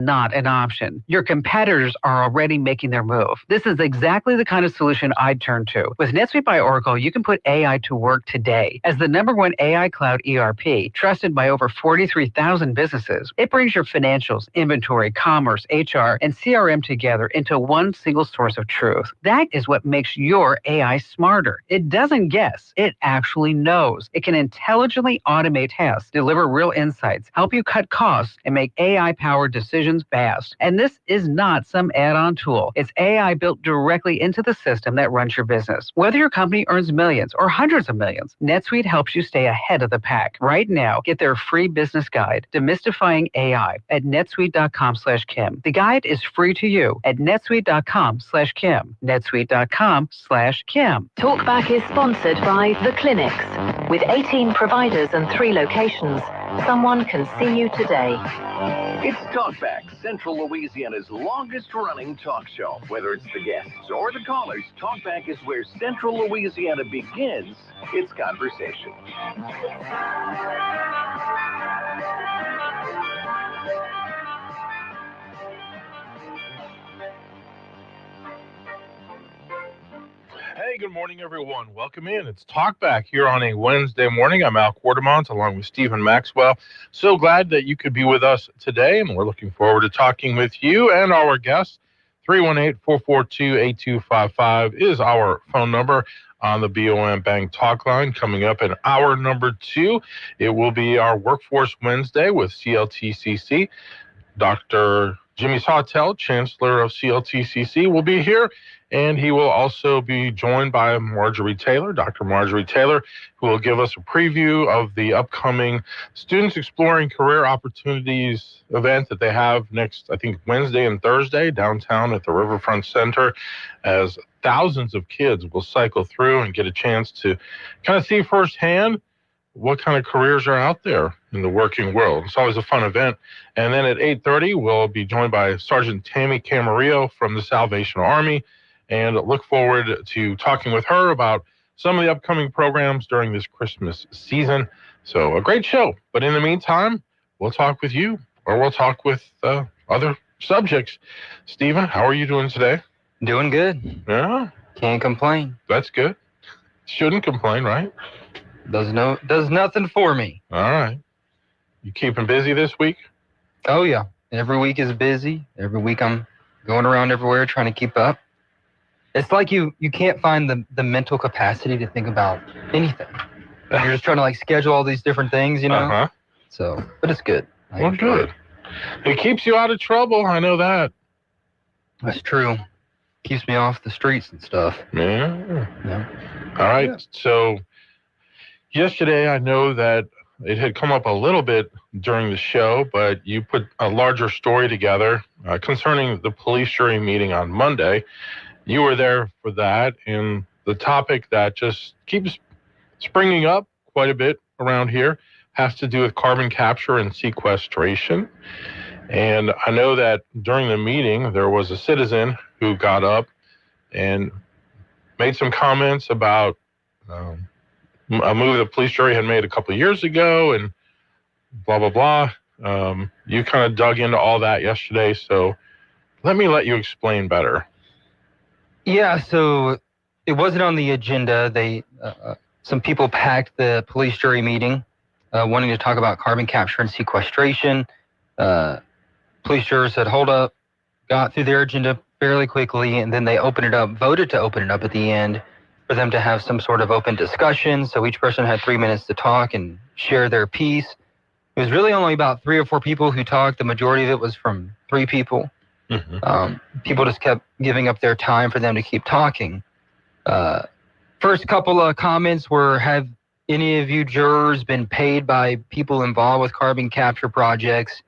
not an option. Your competitors are already making their move. This is exactly the kind of solution I'd turn to. With NetSuite by Oracle, you can put AI to work today. As the #1 AI cloud ERP, trusted by over 43,000 businesses, it brings your financials, inventory, commerce, HR, and CRM together into one single source of truth. That is what makes your AI smarter. It doesn't guess. It actually knows. It can intelligently automate tasks, deliver real insights, help you cut costs, and make AI-powered decisions fast. And this is not some add-on tool. It's AI built directly into the system that runs your business. Whether your company earns millions or hundreds of millions, NetSuite helps you stay ahead of the pack. Right now, get their free business guide, Demystifying AI, at netsuite.com/Kim. The guide is free to you at netsuite.com/Kim. netsuite.com/Kim. Talkback is sponsored by The Clinics. With 18 providers and 3 locations, someone can see you today. It's Talkback, Central Louisiana's longest-running talk show. Whether it's the guests or the callers, Talkback is where Central Louisiana begins its conversation. Hey, good morning, everyone. Welcome in. It's Talkback here on a Wednesday morning. I'm Al Quartermont along with Stephen Maxwell. So glad that you could be with us today, and we're looking forward to talking with you and our guests. 318-442-8255 is our phone number on the BOM Bank Talk Line. Coming up in hour number 2, it will be our Workforce Wednesday with CLTCC. Dr. Jimmy Sawtelle, Chancellor of CLTCC, will be here, and he will also be joined by Marjorie Taylor, Dr. Marjorie Taylor, who will give us a preview of the upcoming Students Exploring Career Opportunities event that they have next, I think, Wednesday and Thursday downtown at the Riverfront Center, as thousands of kids will cycle through and get a chance to kind of see firsthand what kind of careers are out there in the working world. It's always a fun event. And then at 8:30, we'll be joined by Sergeant Tammy Camarillo from the Salvation Army, and look forward to talking with her about some of the upcoming programs during this Christmas season. So a great show. But in the meantime, we'll talk with you, or we'll talk with other subjects. Stephen, how are you doing today? Doing good. Yeah? Can't complain. That's good. Shouldn't complain, right? Does nothing for me. All right. You keeping busy this week? Oh, yeah. Every week is busy. Every week I'm going around everywhere trying to keep up. It's like you can't find the mental capacity to think about anything. You're just trying to schedule all these different things, you know? Uh-huh. So, but it's good. Well, good. It keeps you out of trouble. I know that. That's true. Keeps me off the streets and stuff. Yeah. All right. Yeah. So yesterday, I know that it had come up a little bit during the show, but you put a larger story together concerning the police jury meeting on Monday. You were there for that, and the topic that just keeps springing up quite a bit around here has to do with carbon capture and sequestration. And I know that during the meeting, there was a citizen who got up and made some comments about a move the police jury had made a couple of years ago and blah, blah, blah. You kind of dug into all that yesterday, so let you explain better. Yeah, so it wasn't on the agenda. Some people packed the police jury meeting wanting to talk about carbon capture and sequestration. Police jurors said, hold up, got through their agenda fairly quickly, and then they voted to open it up at the end for them to have some sort of open discussion. So each person had 3 minutes to talk and share their piece. It was really only about 3 or 4 people who talked. The majority of it was from 3 people. Mm-hmm. People just kept giving up their time for them to keep talking. First couple of comments were, have any of you jurors been paid by people involved with carbon capture projects?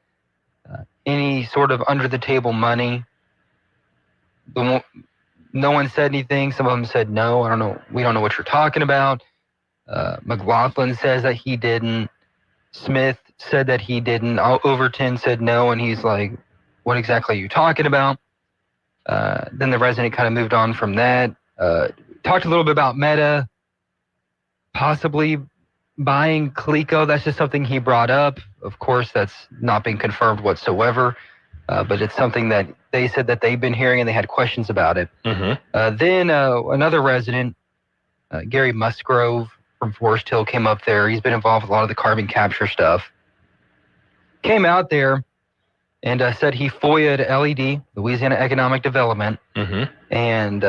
Any sort of under-the-table money? No one said anything. Some of them said no. I don't know. We don't know what you're talking about. McLaughlin says that he didn't. Smith said that he didn't. Overton said no, and he's like, what exactly are you talking about? Then the resident kind of moved on from that. Talked a little bit about Meta possibly buying Coleco. That's just something he brought up. Of course, that's not been confirmed whatsoever. but it's something that they said that they've been hearing and they had questions about it. Mm-hmm. Then another resident, Gary Musgrove from Forest Hill, came up there. He's been involved with a lot of the carbon capture stuff. Came out there and said he FOIA'd LED, Louisiana Economic Development, Mm-hmm. and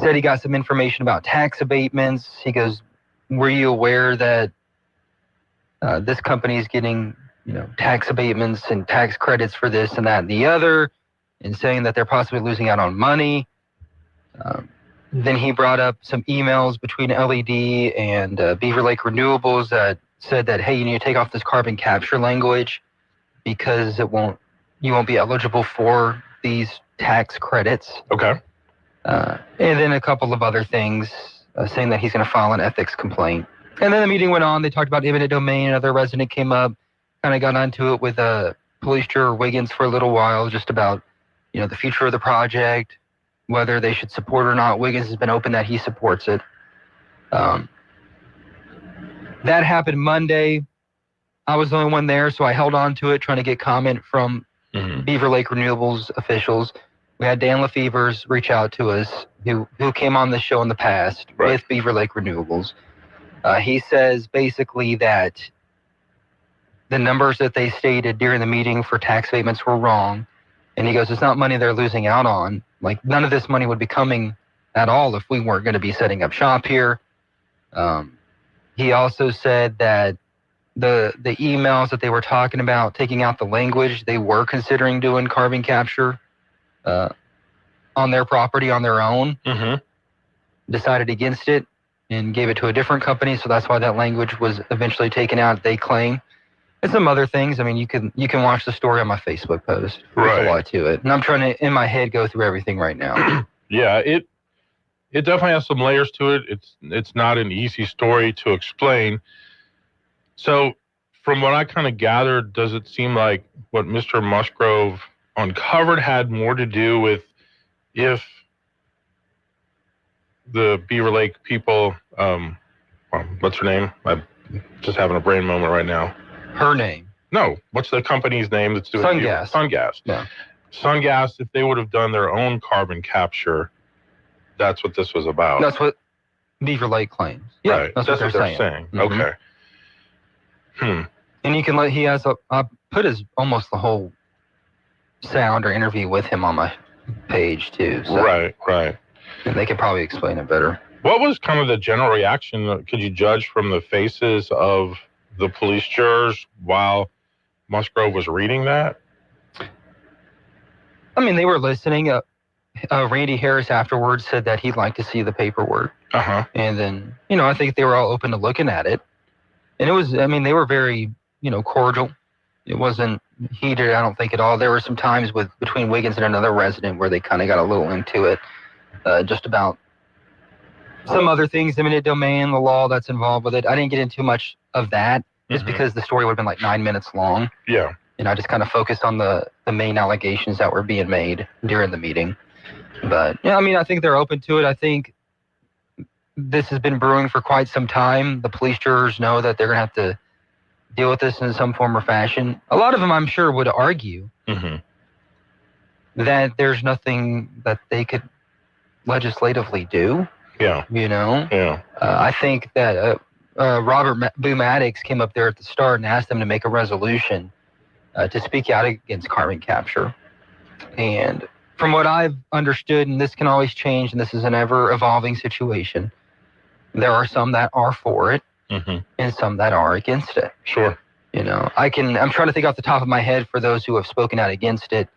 said he got some information about tax abatements. He goes, were you aware that this company is getting, tax abatements and tax credits for this and that and the other, and saying that they're possibly losing out on money? Then he brought up some emails between LED and Beaver Lake Renewables that said that, hey, you need to take off this carbon capture language because you won't be eligible for these tax credits. Okay. And then a couple of other things, saying that he's going to file an ethics complaint. And then the meeting went on. They talked about eminent domain. Another resident came up, kind of got onto it with Police Juror Wiggins for a little while, just about, the future of the project, whether they should support it or not. Wiggins has been open that he supports it. That happened Monday. I was the only one there, so I held on to it, trying to get comment from Mm-hmm. Beaver Lake Renewables officials. We had Dan Lefevers reach out to us, who came on the show in the past with Beaver Lake Renewables. He says basically that the numbers that they stated during the meeting for tax abatements were wrong. And he goes, it's not money they're losing out on. Like, none of this money would be coming at all if we weren't going to be setting up shop here. He also said that the emails that they were talking about, taking out the language, they were considering doing carbon capture on their property, on their own. Mm-hmm. Decided against it and gave it to a different company, so that's why that language was eventually taken out, they claim. And some other things. I mean, you can watch the story on my Facebook post. There's a lot to it. And I'm trying to, in my head, go through everything right now. Yeah, it definitely has some layers to it. It's not an easy story to explain. So from what I kind of gathered, does it seem like what Mr. Musgrove uncovered had more to do with if the Beaver Lake people, what's her name? I'm just having a brain moment right now. Her name? No, what's the company's name that's doing SunGas. SunGas. Yeah. SunGas, if they would have done their own carbon capture, that's what this was about. That's what Beaver Lake claims. Yeah, right. that's what they're saying. Mm-hmm. Okay. And you can I put almost the whole sound or interview with him on my page too. So, right. And they could probably explain it better. What was kind of the general reaction? Could you judge from the faces of the police jurors while Musgrove was reading that? I mean, they were listening. Randy Harris afterwards said that he'd like to see the paperwork. Uh-huh. And then, I think they were all open to looking at it. And they were very, cordial. It wasn't heated, I don't think, at all. There were some times between Wiggins and another resident where they kind of got a little into it, just about some other things, eminent domain, the law that's involved with it. I didn't get into much of that, just because the story would have been like 9 minutes long. Yeah. And I just kind of focused on the main allegations that were being made during the meeting. But, I think they're open to it. I think this has been brewing for quite some time. The police jurors know that they're going to have to deal with this in some form or fashion. A lot of them, I'm sure, would argue that there's nothing that they could legislatively do. Yeah. Yeah. I think that Robert Boo Maddox came up there at the start and asked them to make a resolution to speak out against carbon capture. And from what I've understood, and this can always change, and this is an ever-evolving situation, there are some that are for it and some that are against it. Sure. I'm trying to think off the top of my head for those who have spoken out against it.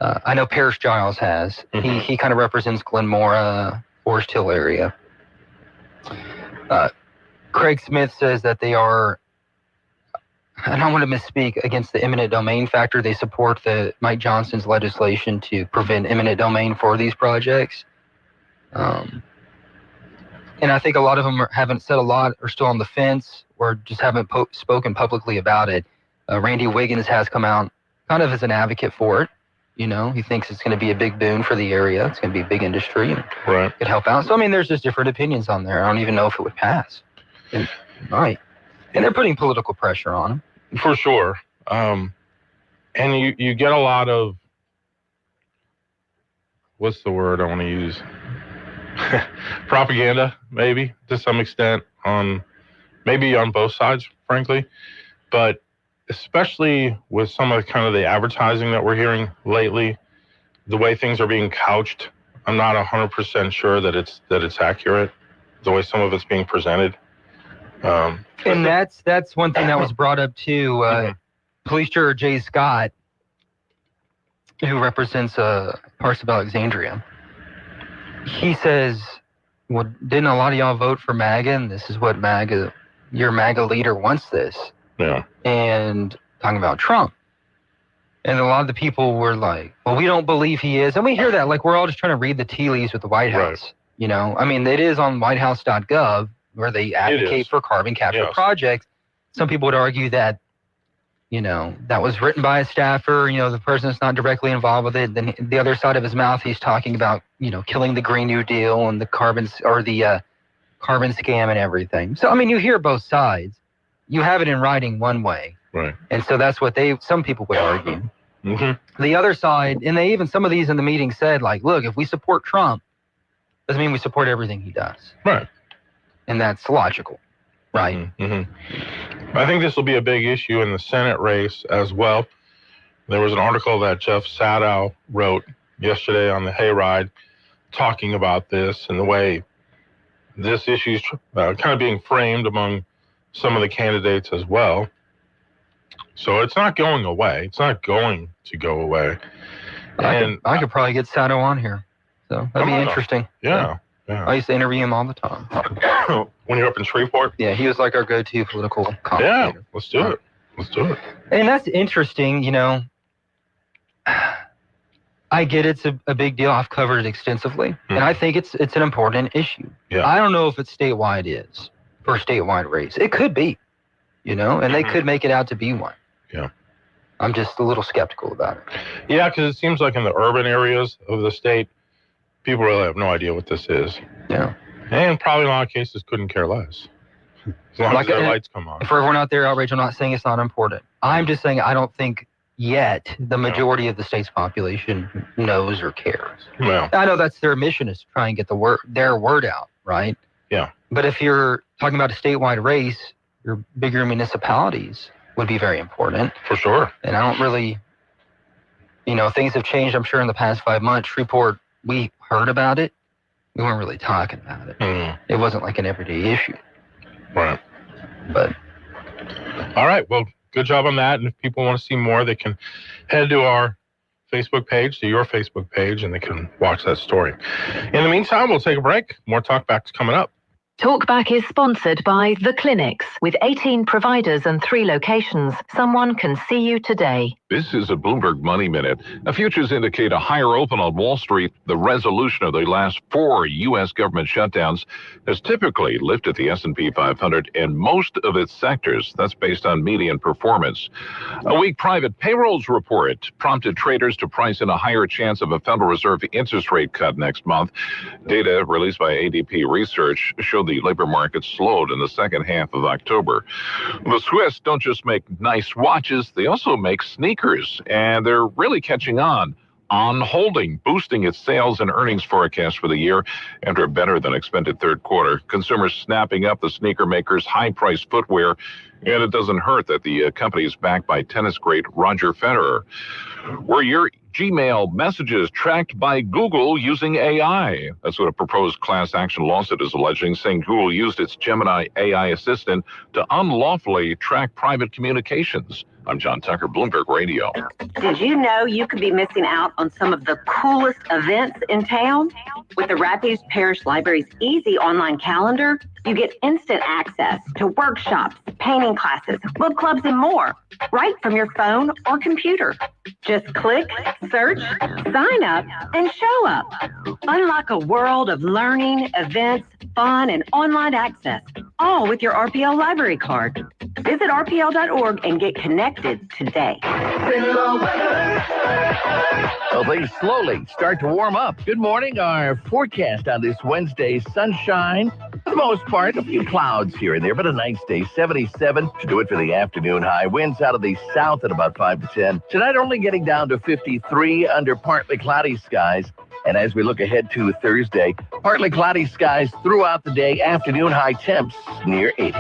I know Parrish Giles has. He kind of represents Glenmora, Forest Hill area. Craig Smith says that they are, I don't want to misspeak, against the eminent domain factor. They support Mike Johnson's legislation to prevent eminent domain for these projects. And I think a lot of them haven't said a lot, or still on the fence, or just haven't spoken publicly about it. Randy Wiggins has come out kind of as an advocate for it. He thinks it's going to be a big boon for the area. It's going to be a big industry and could help out. So, there's just different opinions on there. I don't even know if it would pass. It might. And they're putting political pressure on him. For sure. And you get a lot of, what's the word I want to use? Propaganda, maybe, to some extent, maybe on both sides, frankly. But especially with some of the advertising that we're hearing lately, the way things are being couched, I'm not 100% sure that it's accurate, the way some of it's being presented. And that's one thing that was brought up too. Police Juror Jay Scott, who represents parts of Alexandria, he says, well, didn't a lot of y'all vote for MAGA? And this is what your MAGA leader wants this. Yeah. And talking about Trump. And a lot of the people were like, well, we don't believe he is. And we hear that, like, we're all just trying to read the tea leaves with the White House. Right. You know, I mean, it is on whitehouse.gov where they advocate for carbon capture projects. Some people would argue that, you know, that was written by a staffer, you know, the person that's not directly involved with it. Then the other side of his mouth, he's talking about, you know, killing the Green New Deal and the carbon scam and everything. So, I mean, you hear both sides. You have it in writing one way. Right. And so that's what some people would argue. Mm-hmm. The other side, and some of these in the meeting said, like, look, if we support Trump, doesn't mean we support everything he does. Right. And that's logical. Right. Mm-hmm. I think this will be a big issue in the Senate race as well. There was an article that Jeff Sadow wrote yesterday on the Hayride talking about this and the way this issue is kind of being framed among some of the candidates as well. So it's not going away. It's not going to go away. I could probably get Sadow on here. So that'd be interesting. Yeah. I used to interview him all the time. When you're up in Shreveport? Yeah, he was like our go-to political commentator. Yeah, let's do it. Let's do it. And that's interesting, you know. I get it's a big deal. I've covered it extensively. And I think it's an important issue. Yeah. I don't know if it's statewide is for a statewide race. It could be, you know, and they could make it out to be one. Yeah. I'm just a little skeptical about it. Yeah, because it seems like in the urban areas of the state, people really have no idea what this is. Yeah. And probably in a lot of cases couldn't care less. As long as their lights come on. For everyone out there, outrage, I'm not saying it's not important. I'm just saying I don't think yet the majority of the state's population knows or cares. Well, I know that's their mission, is to try and get their word out, right? Yeah. But if you're talking about a statewide race, your bigger municipalities would be very important. For sure. And I don't really, you know, things have changed, I'm sure, in the past 5 months. Shreveport, we heard about it. We weren't really talking about it. It wasn't like an everyday issue. Right. But. All right. Well, good job on that. And if people want to see more, they can head to our Facebook page, to your Facebook page, and they can watch that story. In the meantime, we'll take a break. More Talkback's coming up. Talkback is sponsored by The Clinics. With 18 providers and 3 locations, someone can see you today. This is a Bloomberg Money Minute. Futures indicate a higher open on Wall Street. The resolution of the last 4 U.S. government shutdowns has typically lifted the S&P 500 in most of its sectors. That's based on median performance. A weak private payrolls report prompted traders to price in a higher chance of a Federal Reserve interest rate cut next month. Data released by ADP Research showed the labor market slowed in the second half of October. The Swiss don't just make nice watches, they also make sneakers, and they're really catching on Holding, boosting its sales and earnings forecast for the year after a better than expected third quarter. Consumers snapping up the sneaker maker's high-priced footwear, and it doesn't hurt that the company is backed by tennis great Roger Federer. Were your Gmail messages tracked by Google using AI? That's what a proposed class action lawsuit is alleging, saying Google used its Gemini AI assistant to unlawfully track private communications. I'm John Tucker, Bloomberg Radio. Did you know you could be missing out on some of the coolest events in town? With the Rapides Parish Library's easy online calendar, you get instant access to workshops, painting classes, book clubs, and more, right from your phone or computer. Just click, search, sign up, and show up. Unlock a world of learning, events, fun, and online access, all with your RPL library card. Visit rpl.org and get connected today. Well, things slowly start to warm up. Good morning. Our forecast on this Wednesday, sunshine. For the most part, a few clouds here and there, but a nice day. 77 to do it for the afternoon high. Winds out of the south at about 5 to 10. Tonight only getting down to 53 under partly cloudy skies. And as we look ahead to Thursday, partly cloudy skies throughout the day. Afternoon high temps near 80.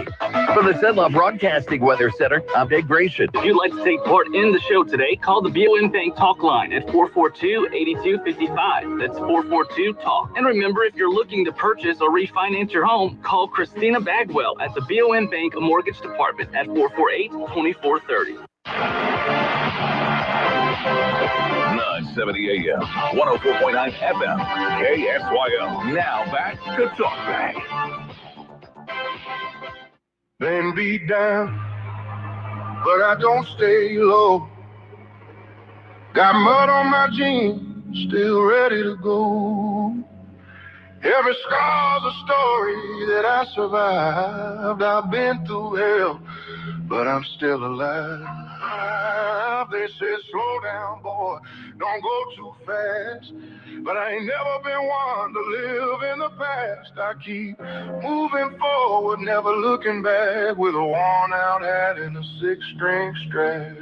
From the Zenlaw Broadcasting Weather Center, I'm Dave Grayson. If you'd like to take part in the show today, call the BOM Bank Talk line at 442-8255. That's 442-TALK. And remember, if you're looking to purchase or refinance your home, call Christina Bagwell at the BOM Bank Mortgage Department at 448-2430. 970 AM, 104.9 FM, KSYL. Now back to Talkback. Been beat down, but I don't stay low. Got mud on my jeans, still ready to go. Every scar's a story that I survived. I've been through hell, but I'm still alive. They say slow down, boy, don't go too fast. But I ain't never been one to live in the past. I keep moving forward, never looking back, with a worn out hat and a 6-string strap.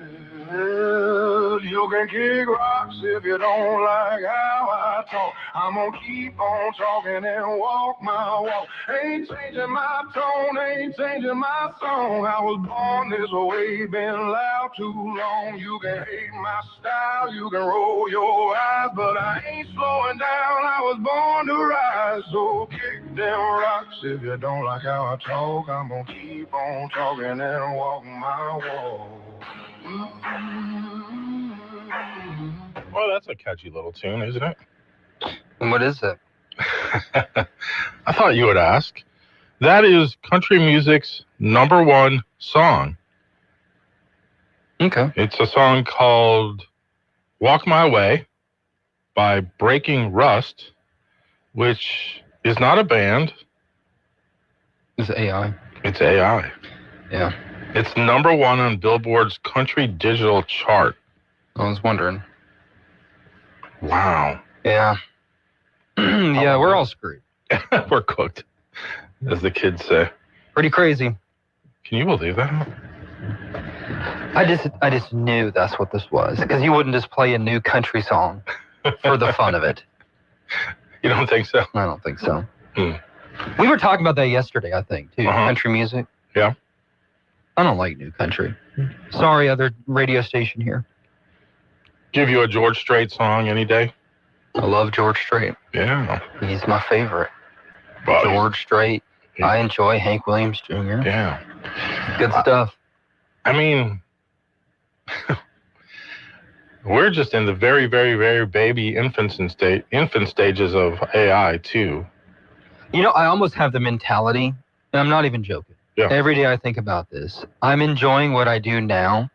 You can kick rocks if you don't like how I talk. I'm gonna keep on talking and walk my walk. Ain't changing my tone, ain't changing my song. I was born this way, been loud too long. You can hate my style, you can roll your eyes, but I ain't slowing down. I was born to rise, so kick them rocks if you don't like how I talk. I'm gonna keep on talking and walk my walk. Well, that's a catchy little tune, isn't it? And what is it? I thought you would ask. That is country music's #1 song. Okay. It's a song called Walk My Way by Breaking Rust, which is not a band. It's AI. It's AI. Yeah. It's #1 on Billboard's country digital chart. I was wondering. Wow. Yeah. Yeah, we're all screwed. We're cooked, as the kids say. Pretty crazy. Can you believe that? I just knew that's what this was, because you wouldn't just play a new country song for the fun of it. You don't think so? I don't think so. Hmm. We were talking about that yesterday, I think, too. Uh-huh. Country music. Yeah. I don't like new country. Sorry, other radio station here. Give you a George Strait song any day? I love George Strait. Yeah. He's my favorite. But, George Strait. Yeah. I enjoy Hank Williams Jr. Yeah. Good stuff. I mean, we're just in the very, very, very baby infant stages of AI, too. You know, I almost have the mentality, and I'm not even joking. Yeah. Every day I think about this. I'm enjoying what I do now,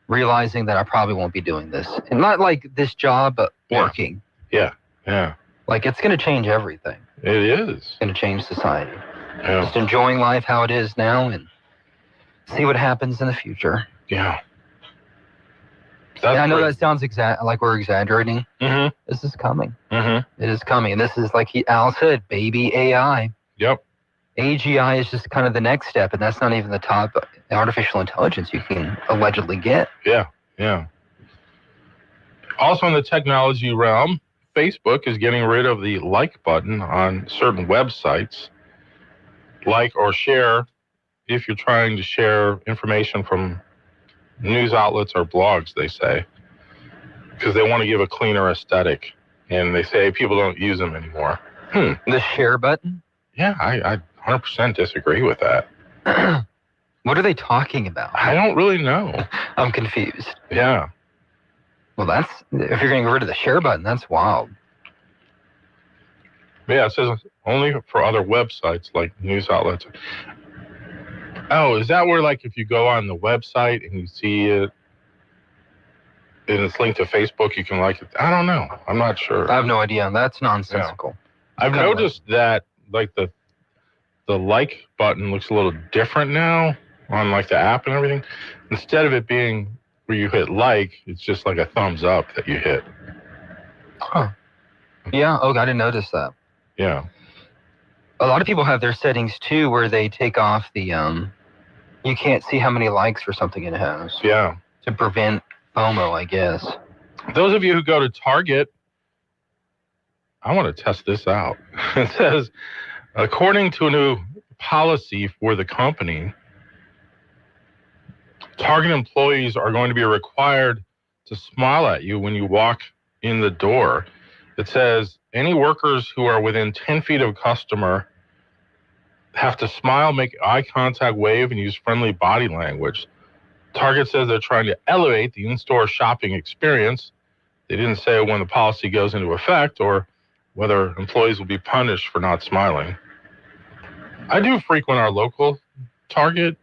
realizing that I probably won't be doing this. And not like this job, but working. Yeah. Yeah. Like, it's going to change everything. It is. It's going to change society. Yeah. Just enjoying life how it is now and see what happens in the future. Yeah. And I know that sounds like we're exaggerating. Mm-hmm. This is coming. Mm-hmm. It is coming. And this is, like Al said, baby AI. Yep. AGI is just kind of the next step, and that's not even the top artificial intelligence you can allegedly get. Yeah. Yeah. Also in the technology realm, Facebook is getting rid of the like button on certain websites. Like or share if you're trying to share information from news outlets or blogs, they say, because they want to give a cleaner aesthetic, and they say people don't use them anymore. The share button? Yeah, I 100% disagree with that. What are they talking about? I don't really know. I'm confused. Yeah. Well, if you're getting rid of the share button, that's wild. Yeah, it says only for other websites like news outlets. Oh, is that where, like, if you go on the website and you see it and it's linked to Facebook, you can like it? I don't know. I'm not sure. I have no idea. That's nonsensical. Yeah. I've noticed that, like, the like button looks a little different now on, like, the app and everything. Instead of it being where you hit like, it's just like a thumbs up that you hit. Huh. Yeah. Oh, I didn't notice that. Yeah. A lot of people have their settings too, where they take off the you can't see how many likes or something it has. Yeah. To prevent FOMO, I guess. Those of you who go to Target, I want to test this out. It says, according to a new policy for the company, Target employees are going to be required to smile at you when you walk in the door. It says any workers who are within 10 feet of a customer have to smile, make eye contact, wave, and use friendly body language. Target says they're trying to elevate the in-store shopping experience. They didn't say when the policy goes into effect or whether employees will be punished for not smiling. I do frequent our local Target.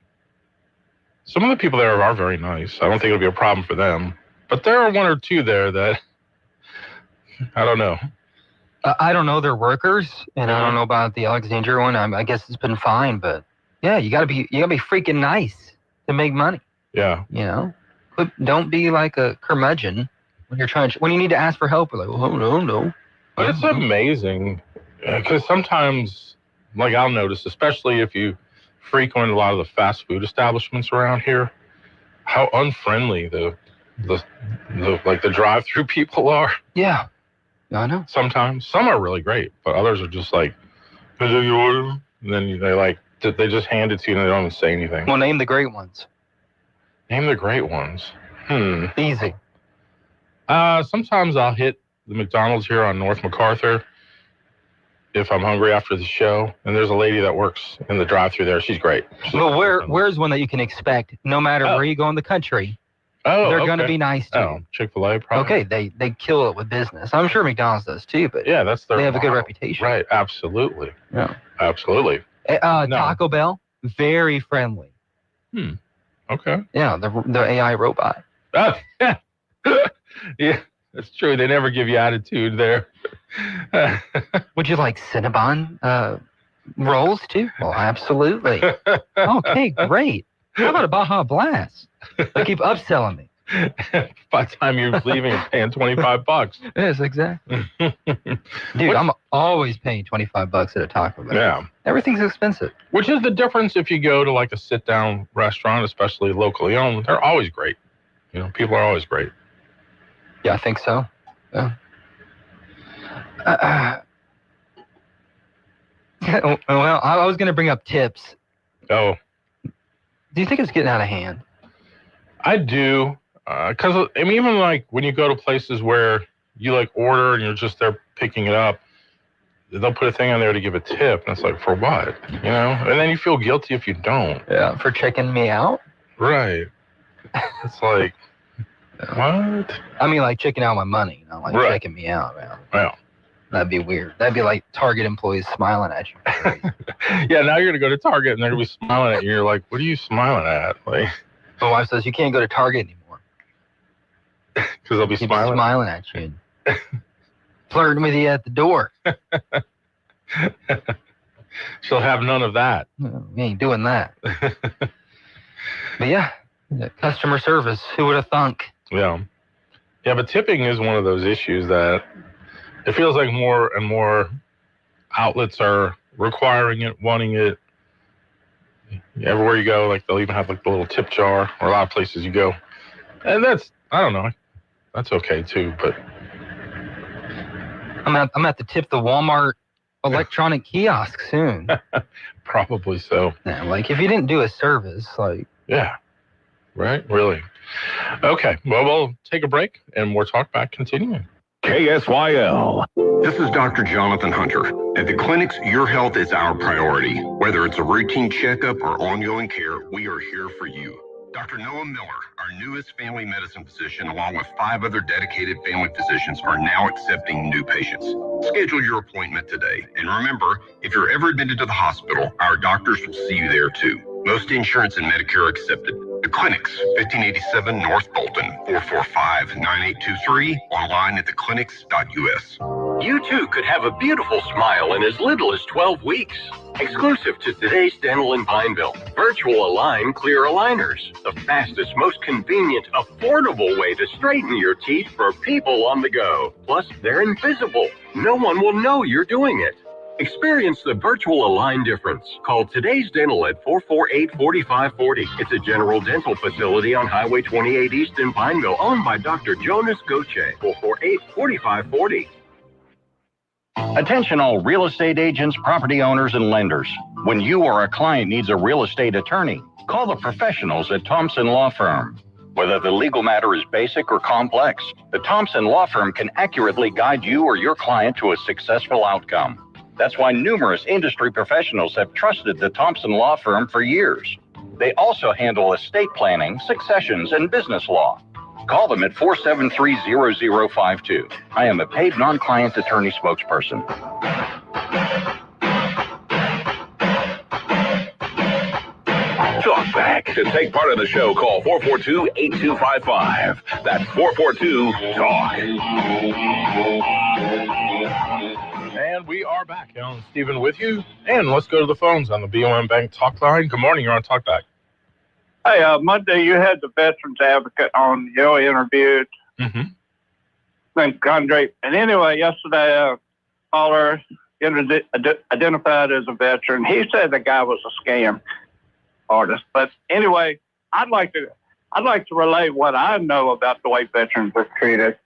Some of the people there are very nice. I don't think it'll be a problem for them. But there are one or two there that, I don't know. I don't know their workers, and I don't know about the Alexandria one. I guess it's been fine, but yeah, you gotta be freaking nice to make money. Yeah. You know, but don't be like a curmudgeon when you're when you need to ask for help. You're like, oh no. But it's amazing because sometimes, like I'll notice, especially if you frequent a lot of the fast food establishments around here, how unfriendly the drive-through people are. Yeah, I know. Sometimes some are really great, but others are just like, "Is it your order?" And then they just hand it to you and they don't even say anything. Well, name the great ones. Name the great ones. Easy. Sometimes I'll hit the McDonald's here on North MacArthur if I'm hungry after the show, and there's a lady that works in the drive-thru there. She's great. Well, where's one that you can expect no matter where you go in the country? Oh, they're going to be nice to you. Chick-fil-A probably. Okay, they kill it with business. I'm sure McDonald's does too, but yeah, they have a good reputation. Right, absolutely. Yeah, absolutely. Taco Bell, very friendly. Okay. Yeah, the AI robot. Yeah, that's true. They never give you attitude there. Would you like Cinnabon rolls too? Well, absolutely. Okay, great. How about a Baja Blast? They keep upselling me. By the time you're leaving, you're paying $25. Yes, exactly. Dude, I'm always paying $25 at a Taco Bell. Yeah. Everything's expensive. Which is the difference if you go to like a sit-down restaurant, especially locally owned. They're always great. You know, people are always great. Yeah, I think so. Yeah. Well, I was going to bring up tips. Oh. Do you think it's getting out of hand? I do. Because I mean, even like when you go to places where you like order and you're just there picking it up, they'll put a thing on there to give a tip. And it's like, for what? You know? And then you feel guilty if you don't. Yeah, for checking me out? Right. It's like, what? I mean, like checking out my money, not like checking me out, man. Yeah. That'd be weird. That'd be like Target employees smiling at you. Yeah, now you're going to go to Target and they're going to be smiling at you. You're like, what are you smiling at? Like, my wife says you can't go to Target anymore. Because they'll be smiling at you. Flirting with you at the door. She'll have none of that. No, we ain't doing that. But yeah, customer service. Who would have thunk? Yeah. Yeah, but tipping is one of those issues that it feels like more and more outlets are requiring it, wanting it. Everywhere you go, like they'll even have like the little tip jar, or a lot of places you go. And that's, I don't know, that's okay too, but. I'm at to tip the Walmart electronic kiosk soon. Probably so. Yeah, like if you didn't do a service, like. Yeah, right, really. Okay, well, we'll take a break and we'll talk back continuing. KSYL. This is Dr. Jonathan Hunter. At the clinics, your health is our priority. Whether it's a routine checkup or ongoing care, we are here for you. Dr. Noah Miller, our newest family medicine physician, along with 5 other dedicated family physicians, are now accepting new patients. Schedule your appointment today. And remember, if you're ever admitted to the hospital, our doctors will see you there too. Most insurance and Medicare are accepted. The Clinics, 1587 North Bolton, 445-9823, online at theclinics.us. You too could have a beautiful smile in as little as 12 weeks. Exclusive to Today's Dental in Pineville, Virtual Align Clear Aligners, the fastest, most convenient, affordable way to straighten your teeth for people on the go. Plus, they're invisible. No one will know you're doing it. Experience the Virtual Align difference. Call Today's Dental at 448-4540. It's a general dental facility on Highway 28 East in Pineville, owned by Dr. Jonas Goche. 448-4540. Attention all real estate agents, property owners, and lenders. When you or a client needs a real estate attorney, call the professionals at Thompson Law Firm. Whether the legal matter is basic or complex, the Thompson Law Firm can accurately guide you or your client to a successful outcome. That's why numerous industry professionals have trusted the Thompson Law Firm for years. They also handle estate planning, successions, and business law. Call them at 473-0052. I am a paid non-client attorney spokesperson. Talk back. To take part in the show, call 442-8255. That's 442-TALK. And we are back. Alan Stephen with you. And let's go to the phones on the BOM Bank Talk Line. Good morning. You're on Talk Back. Hey, Monday you had the Veterans Advocate on. You interviewed. Thank Andre. And anyway, yesterday a caller identified as a veteran. He said the guy was a scam artist. But anyway, I'd like to relay what I know about the way veterans are treated.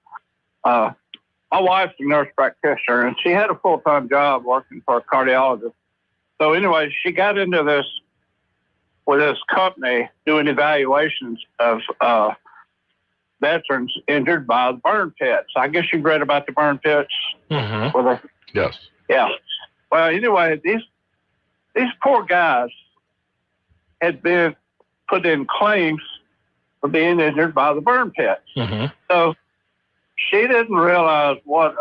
My wife's a nurse practitioner, and she had a full-time job working for a cardiologist. So anyway, she got into this with this company doing evaluations of veterans injured by the burn pits. I guess you've read about the burn pits. Yes. Yeah. Well, anyway, these poor guys had been put in claims for being injured by the burn pits. So she didn't realize what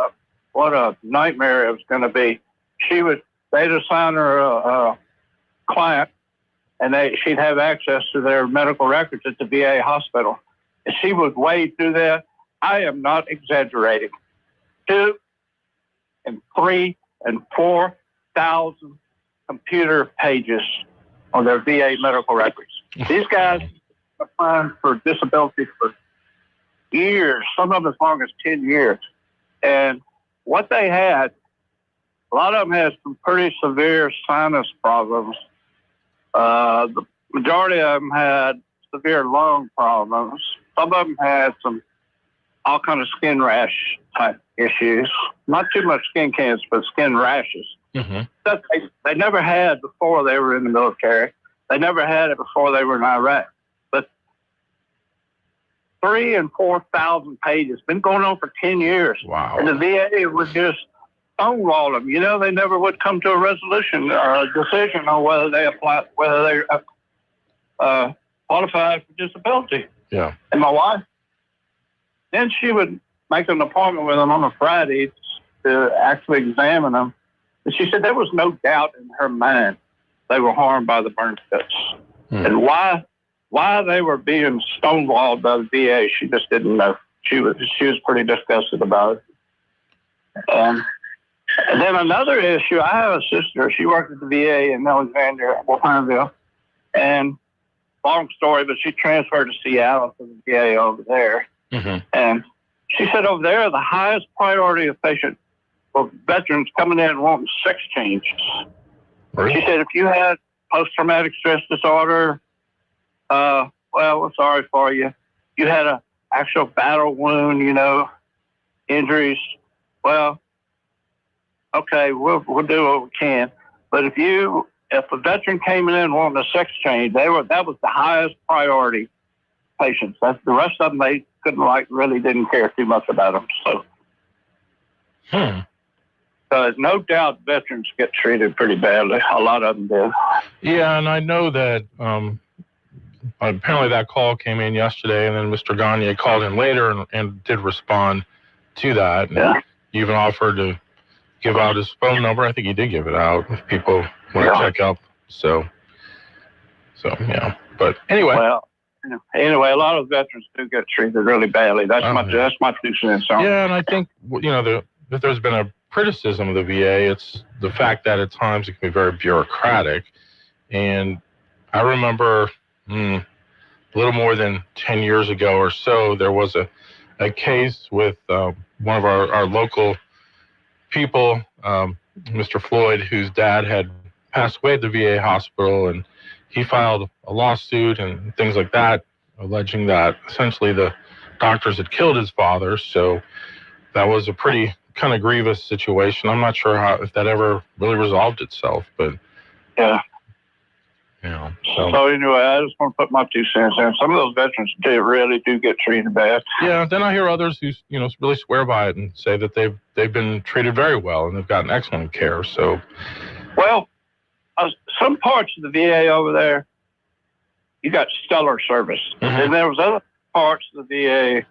a nightmare it was going to be. They'd assign her a client, and she'd have access to their medical records at the VA hospital. And she would wade through that. I am not exaggerating. 2,000 and 3,000 and 4,000 computer pages on their VA medical records. These guys applying for disability for years, some of them as long as 10 years. And what they had, a lot of them had some pretty severe sinus problems. The majority of them had severe lung problems. Some of them had all kind of skin rash type issues. Not too much skin cancer, but skin rashes. That they never had before they were in the military. They never had it before they were in Iraq. But 3,000 and 4,000 pages, been going on for 10 years. Wow. And the VA would just stonewall them. They never would come to a resolution or a decision on whether they qualified for disability. Yeah. And my wife, then she would make an appointment with them on a Friday to actually examine them. And she said there was no doubt in her mind they were harmed by the burn pits. And why they were being stonewalled by the VA, she just didn't know. She was pretty disgusted about it. And then another issue, I have a sister. She worked at the VA in Alexandria, Pineville. And long story, but she transferred to Seattle to the VA over there. And she said over there, the highest priority of patient for veterans coming in and wanting sex changes. Really? She said if you had post-traumatic stress disorder, well, we're sorry for you. You had an actual battle wound, injuries. Well, okay, we'll do what we can. But if a veteran came in wanting a sex change, that was the highest priority patients. The rest of them they really didn't care too much about them. So, so there's no doubt veterans get treated pretty badly. A lot of them do. Yeah, and I know that apparently that call came in yesterday, and then Mr. Gagne called in later and did respond to that. And he even offered to give out his phone number. I think he did give it out if people want to check up. So yeah. But anyway. Well, Anyway, a lot of veterans do get treated really badly. That's my 2 cents on it. Yeah, and I think if there's been a criticism of the VA, it's the fact that at times it can be very bureaucratic. And I remember a little more than 10 years ago or so, there was a case with one of our local people, Mr. Floyd, whose dad had passed away at the VA hospital, and he filed a lawsuit and things like that, alleging that essentially the doctors had killed his father. So that was a pretty kind of grievous situation. I'm not sure if that ever really resolved itself, but yeah. So anyway, I just want to put my 2 cents in. Some of those veterans really do get treated bad. Yeah, then I hear others who really swear by it and say that they've been treated very well and they've gotten excellent care. So, well, some parts of the VA over there, you got stellar service, and there was other parts of the VA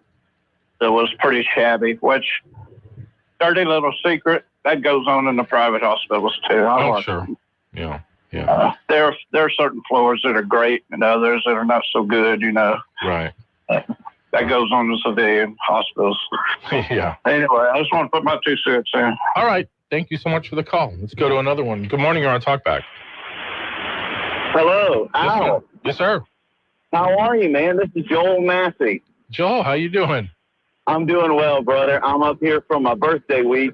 that was pretty shabby. Which, dirty little secret, that goes on in the private hospitals too. Sure. Yeah. There are certain floors that are great and others that are not so good, Right. That goes on in civilian hospitals. Yeah. Anyway, I just want to put my 2 cents in. All right. Thank you so much for the call. Let's go to another one. Good morning. You're on Talkback. Hello. Al. Yes, sir. How are you, man? This is Joel Massey. Joel, how you doing? I'm doing well, brother. I'm up here for my birthday week.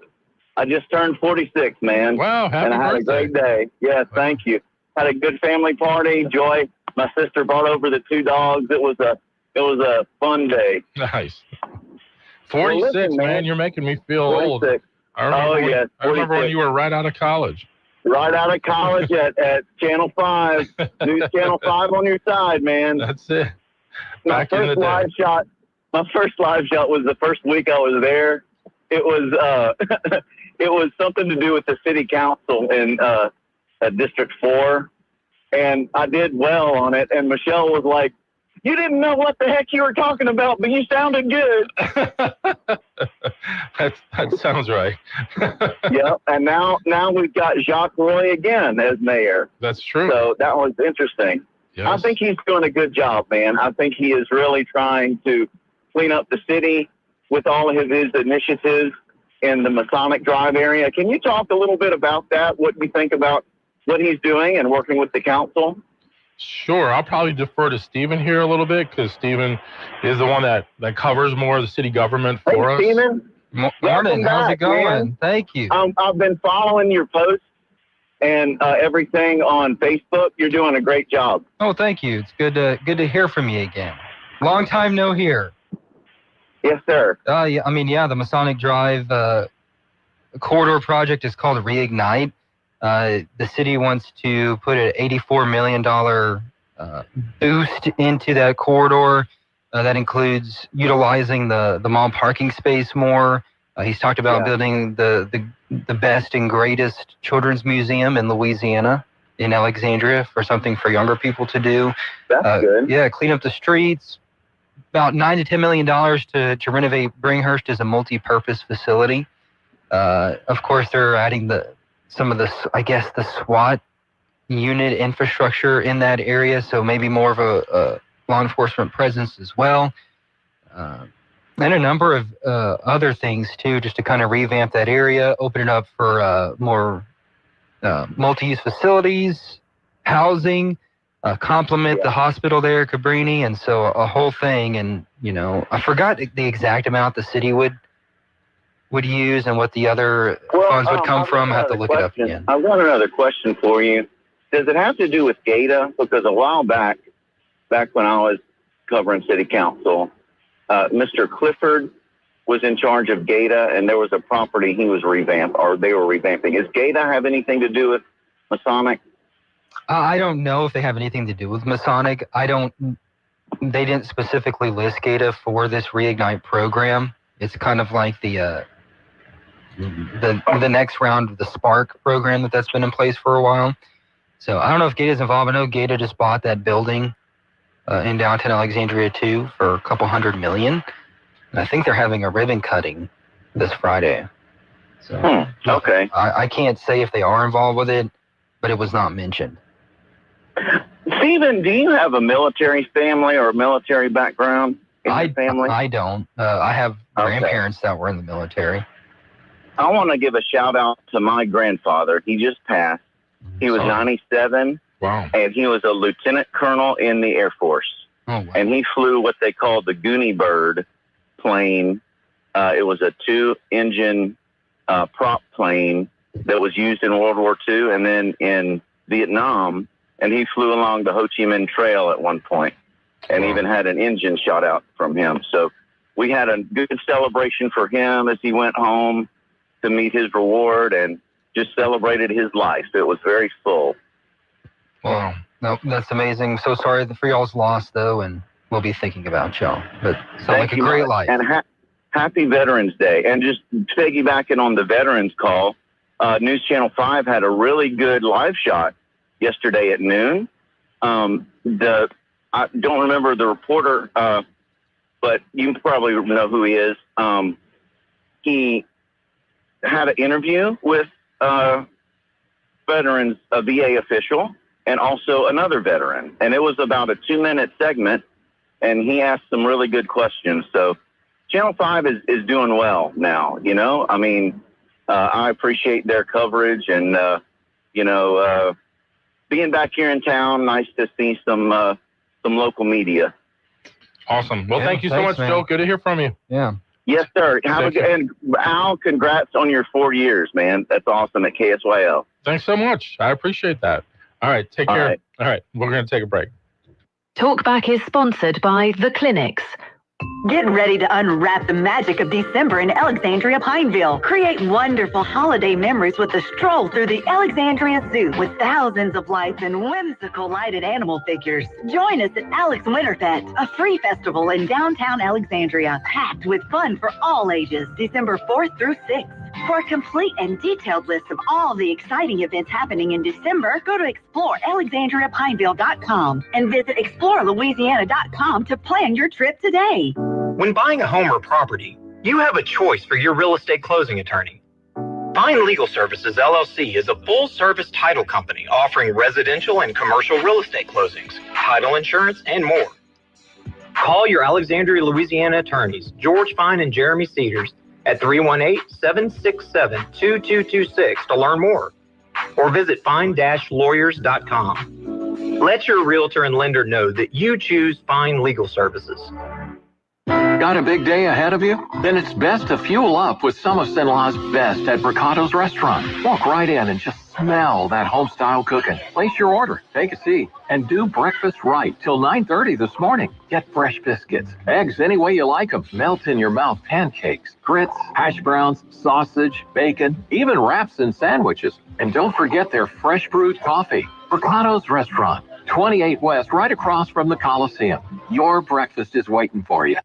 I just turned 46, man. Wow, happy And I had birthday. a great day. Yes, thank you. Had a good family party. Joy, my sister brought over the 2 dogs. It was a fun day. Nice. 46, Well, listen, man. You're making me feel 46. old. I remember when you were right out of college. Right out of college at Channel 5. News Channel 5 on your side, man. That's it. My Back in the first day. live shot was the first week I was there. It was it was something to do with the city council in District 4, and I did well on it. And Michelle was like, "You didn't know what the heck you were talking about, but you sounded good." That sounds right. Yep. And now we've got Jacques Roy again as mayor. That's true. So that was interesting. Yes. I think he's doing a good job, man. I think he is really trying to clean up the city with all of his initiatives in the Masonic Drive area. Can you talk a little bit about that? What you think about what he's doing and working with the council? Sure. I'll probably defer to Stephen here a little bit because Stephen is the one that covers more of the city government for us. Stephen. Morning. How's it going? Man. Thank you. I've been following your posts and everything on Facebook. You're doing a great job. Oh, thank you. It's good to hear from you again. Long time no hear. Yes, sir. Yeah, I mean, the Masonic Drive corridor project is called Reignite. The city wants to put an $84 million boost into that corridor. That includes utilizing the mall parking space more. He's talked about building the best and greatest children's museum in Louisiana, in Alexandria, for something for younger people to do. That's good. Yeah, clean up the streets. About $9 to $10 million to renovate Bringhurst as a multi-purpose facility. Of course, they're adding some of the SWAT unit infrastructure in that area, so maybe more of a law enforcement presence as well. And a number of other things too, just to kind of revamp that area, open it up for more multi-use facilities, housing, complement the hospital there, Cabrini, and so a whole thing. And I forgot the exact amount the city would use and what the other funds would come from. I have to look it up again. I've got another question for you. Does it have to do with GATA? Because a while back when I was covering city council, Mr. Clifford was in charge of GATA, and there was a property he was they were revamping. Does GATA have anything to do with Masonic? I don't know if they have anything to do with Masonic. They didn't specifically list GATA for this Reignite program. It's kind of like the next round of the Spark program that's been in place for a while. So I don't know if GATA's involved. I know GATA just bought that building in downtown Alexandria too for a couple $100 million. And I think they're having a ribbon cutting this Friday. So okay. I can't say if they are involved with it, but it was not mentioned. Stephen, do you have a military family or a military background in your family? I don't. I have grandparents that were in the military. I want to give a shout out to my grandfather. He just passed. He was 97. Wow. And he was a lieutenant colonel in the Air Force. Oh, wow. And he flew what they called the Goonie Bird plane. It was a 2-engine prop plane that was used in World War II and then in Vietnam. And he flew along the Ho Chi Minh Trail at one point and even had an engine shot out from him. So we had a good celebration for him as he went home to meet his reward and just celebrated his life. It was very full. Wow. No, that's amazing. So sorry for y'all's loss, though, and we'll be thinking about y'all. But sounds like a great life. And happy Veterans Day. And just piggybacking on the veterans call, News Channel 5 had a really good live shot yesterday at noon. I don't remember the reporter, but you probably know who he is. He had an interview with veterans, a VA official, and also another veteran. And it was about a 2-minute segment, and he asked some really good questions. So Channel 5 is doing well now, you know? I mean, I appreciate their coverage and, being back here in town, nice to see some local media. Awesome. Well, thank you so much, Joe. Good to hear from you. Yeah. Yes, sir. And Al, congrats on your 4 years, man. That's awesome at KSYL. Thanks so much. I appreciate that. All right. Take care. right. All right. We're going to take a break. Talkback is sponsored by The Clinics. Get ready to unwrap the magic of December in Alexandria Pineville. Create wonderful holiday memories with a stroll through the Alexandria Zoo with thousands of lights and whimsical lighted animal figures. Join us at Alex Winterfest, a free festival in downtown Alexandria, packed with fun for all ages, December 4th through 6th. For a complete and detailed list of all the exciting events happening in December, go to explorealexandriapineville.com and visit explorelouisiana.com to plan your trip today. When buying a home or property, you have a choice for your real estate closing attorney. Fine Legal Services, LLC is a full-service title company offering residential and commercial real estate closings, title insurance, and more. Call your Alexandria, Louisiana attorneys, George Fine and Jeremy Cedars, at 318-767-2226 to learn more, or visit fine-lawyers.com. Let your realtor and lender know that you choose Fine Legal Services. Got a big day ahead of you? Then it's best to fuel up with some of Cenla's best at Bricado's Restaurant. Walk right in and just smell that home-style cooking. Place your order, take a seat, and do breakfast right till 9:30 this morning. Get fresh biscuits, eggs any way you like them, melt in your mouth pancakes, grits, hash browns, sausage, bacon, even wraps and sandwiches. And don't forget their fresh brewed coffee. Bricado's Restaurant, 28 West, right across from the Coliseum. Your breakfast is waiting for you.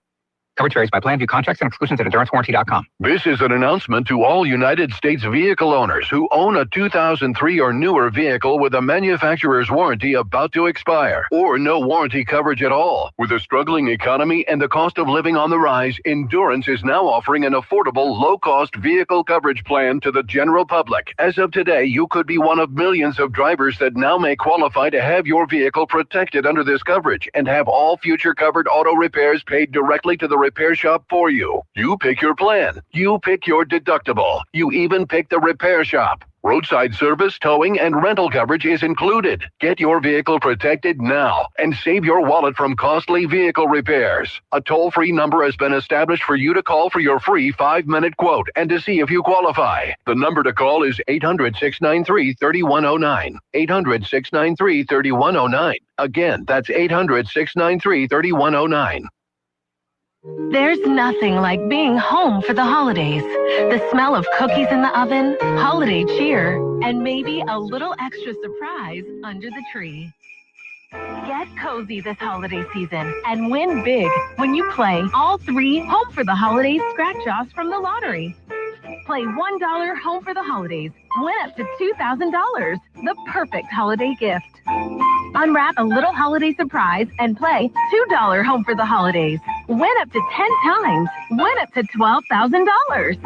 Coverage varies by plan. View contracts and exclusions at EnduranceWarranty.com. This is an announcement to all United States vehicle owners who own a 2003 or newer vehicle with a manufacturer's warranty about to expire, or no warranty coverage at all. With a struggling economy and the cost of living on the rise, Endurance is now offering an affordable, low-cost vehicle coverage plan to the general public. As of today, you could be one of millions of drivers that now may qualify to have your vehicle protected under this coverage and have all future covered auto repairs paid directly to the repair shop for you. You pick your plan. You pick your deductible. You even pick the repair shop. Roadside service, towing, and rental coverage is included. Get your vehicle protected now and save your wallet from costly vehicle repairs. A toll-free number has been established for you to call for your free 5-minute quote and to see if you qualify. The number to call is 800-693-3109. 800-693-3109. Again, that's 800-693-3109. There's nothing like being home for the holidays. The smell of cookies in the oven, holiday cheer, and maybe a little extra surprise under the tree. Get cozy this holiday season and win big when you play all 3 Home for the Holidays scratch-offs from the lottery. Play $1 Home for the Holidays. Win up to $2,000. The perfect holiday gift. Unwrap a little holiday surprise and play $2 Home for the Holidays. Win up to 10 times. Win up to $12,000.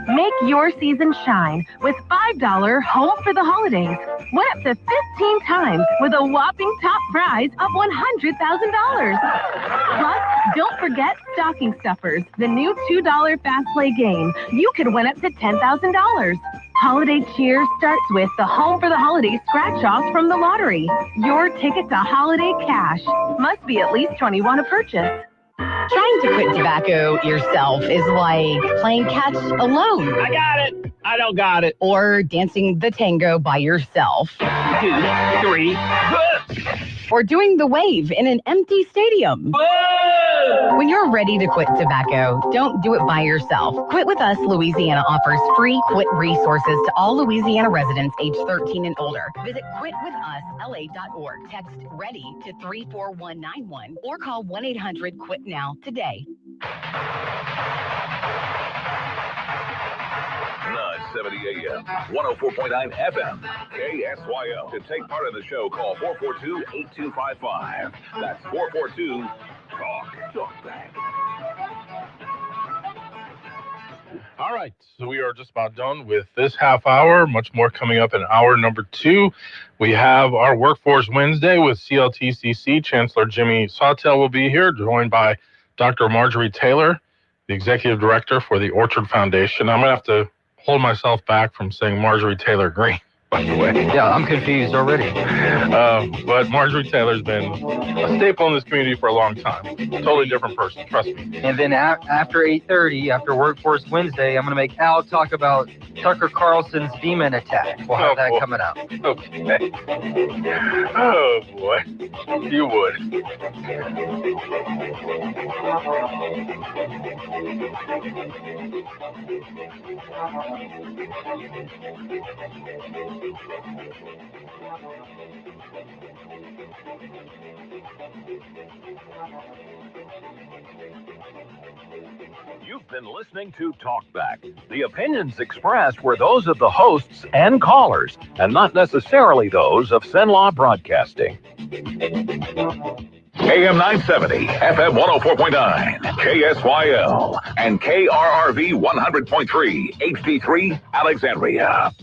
Make your season shine with $5 Home for the Holidays. Win up to 15 times with a whopping top prize of $100,000. Plus, don't forget Stocking Stuffers, the new $2 Fast Play game. You could win up to $10,000. Holiday cheer starts with the Home for the Holidays scratch-offs from the lottery. Your ticket to holiday cash. Must be at least 21 to purchase. Trying to quit tobacco yourself is like playing catch alone. I got it. I don't got it. Or dancing the tango by yourself. 2, 3. Or doing the wave in an empty stadium. Whoa! When you're ready to quit tobacco, don't do it by yourself. Quit With Us Louisiana offers free quit resources to all Louisiana residents age 13 and older. Visit quitwithusla.org. Text READY to 34191 or call 1-800-QUIT-NOW today. 970 AM, 104.9 FM, KSYO. To take part in the show, call 442-8255. That's 442-TALK back. All right, so we are just about done with this half hour. Much more coming up in hour number 2. We have our Workforce Wednesday with CLTCC. Chancellor Jimmy Sawtelle will be here, joined by Dr. Marjorie Taylor, the Executive Director for the Orchard Foundation. I'm going to have to hold myself back from saying Marjorie Taylor Greene, by the way. Yeah, I'm confused already. But Marjorie Taylor's been a staple in this community for a long time. Totally different person, trust me. And then after 8:30, after Workforce Wednesday, I'm going to make Al talk about Tucker Carlson's demon attack. We'll have that coming up. Okay. Oh, boy. You would. You've been listening to Talkback. The opinions expressed were those of the hosts and callers, and not necessarily those of Cenla Broadcasting. AM 970, FM 104.9, KSYL, and KRRV 100.3, HD3, Alexandria.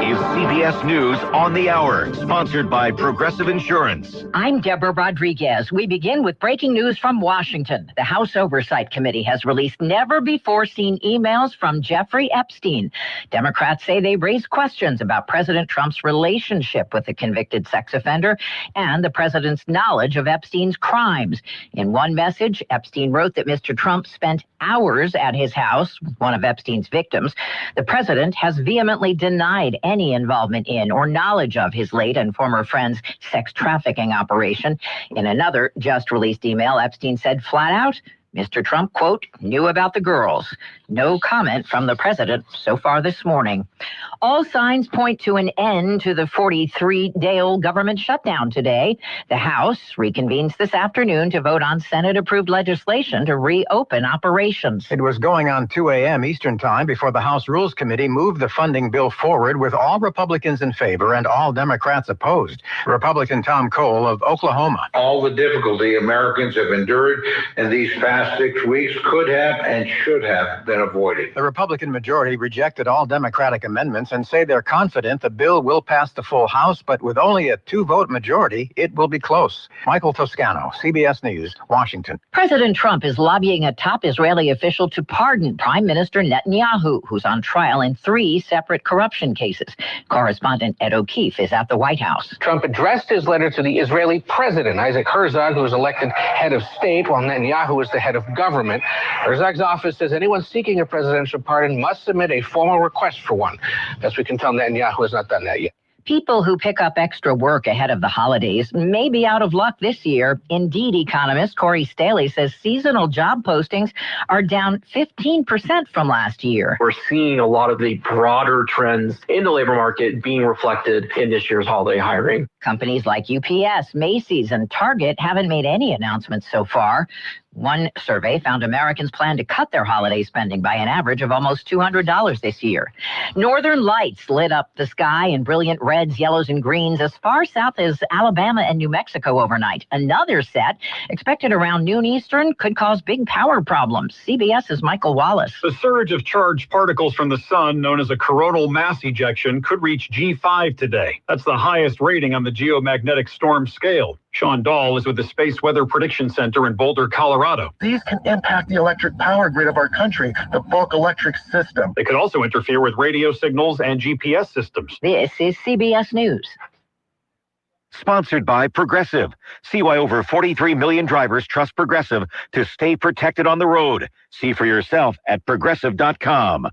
Is CBS News on the Hour, sponsored by Progressive Insurance. I'm Deborah Rodriguez. We begin with breaking news from Washington. The House Oversight Committee has released never-before-seen emails from Jeffrey Epstein. Democrats say they raised questions about President Trump's relationship with the convicted sex offender and the president's knowledge of Epstein's crimes. In one message, Epstein wrote that Mr. Trump spent hours at his house, one of Epstein's victims. The president has vehemently denied any involvement in or knowledge of his late and former friend's sex trafficking operation. In another just released email, Epstein said flat out, Mr. Trump, quote, knew about the girls. No comment from the president so far this morning. All signs point to an end to the 43-day-old government shutdown today. The House reconvenes this afternoon to vote on Senate-approved legislation to reopen operations. It was going on 2 a.m. Eastern Time before the House Rules Committee moved the funding bill forward with all Republicans in favor and all Democrats opposed. Republican Tom Cole of Oklahoma. All the difficulty Americans have endured in these past 6 weeks could have and should have been avoided. The Republican majority rejected all Democratic amendments and say they're confident the bill will pass the full House, but with only a 2-vote majority, it will be close. Michael Toscano, CBS News, Washington. President Trump is lobbying a top Israeli official to pardon Prime Minister Netanyahu, who's on trial in 3 separate corruption cases. Correspondent Ed O'Keefe is at the White House. Trump addressed his letter to the Israeli president, Isaac Herzog, who was elected head of state, while Netanyahu is the head of government. Herzog's office says anyone seeking a presidential pardon must submit a formal request for one. Best we can tell, Netanyahu has not done that yet. People who pick up extra work ahead of the holidays may be out of luck this year. Indeed economist Corey Staley says seasonal job postings are down 15% from last year. We're seeing a lot of the broader trends in the labor market being reflected in this year's holiday hiring. Companies like UPS, Macy's, and Target haven't made any announcements so far. One survey found Americans plan to cut their holiday spending by an average of almost $200 this year. Northern lights lit up the sky in brilliant reds, yellows, and greens as far south as Alabama and New Mexico overnight. Another set, expected around noon Eastern, could cause big power problems. CBS's Michael Wallace. The surge of charged particles from the sun, known as a coronal mass ejection, could reach G5 today. That's the highest rating on the geomagnetic storm scale. Sean Dahl is with the Space Weather Prediction Center in Boulder, Colorado. These can impact the electric power grid of our country, the bulk electric system. They could also interfere with radio signals and GPS systems. This is CBS News. Sponsored by Progressive. See why over 43 million drivers trust Progressive to stay protected on the road. See for yourself at progressive.com.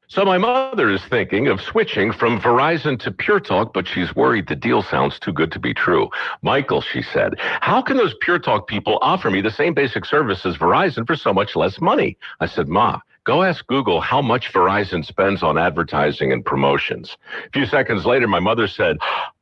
So my mother is thinking of switching from Verizon to Pure Talk, but she's worried the deal sounds too good to be true. Michael, she said, how can those Pure Talk people offer me the same basic service as Verizon for so much less money? I said, Ma, go ask Google how much Verizon spends on advertising and promotions. A few seconds later, my mother said,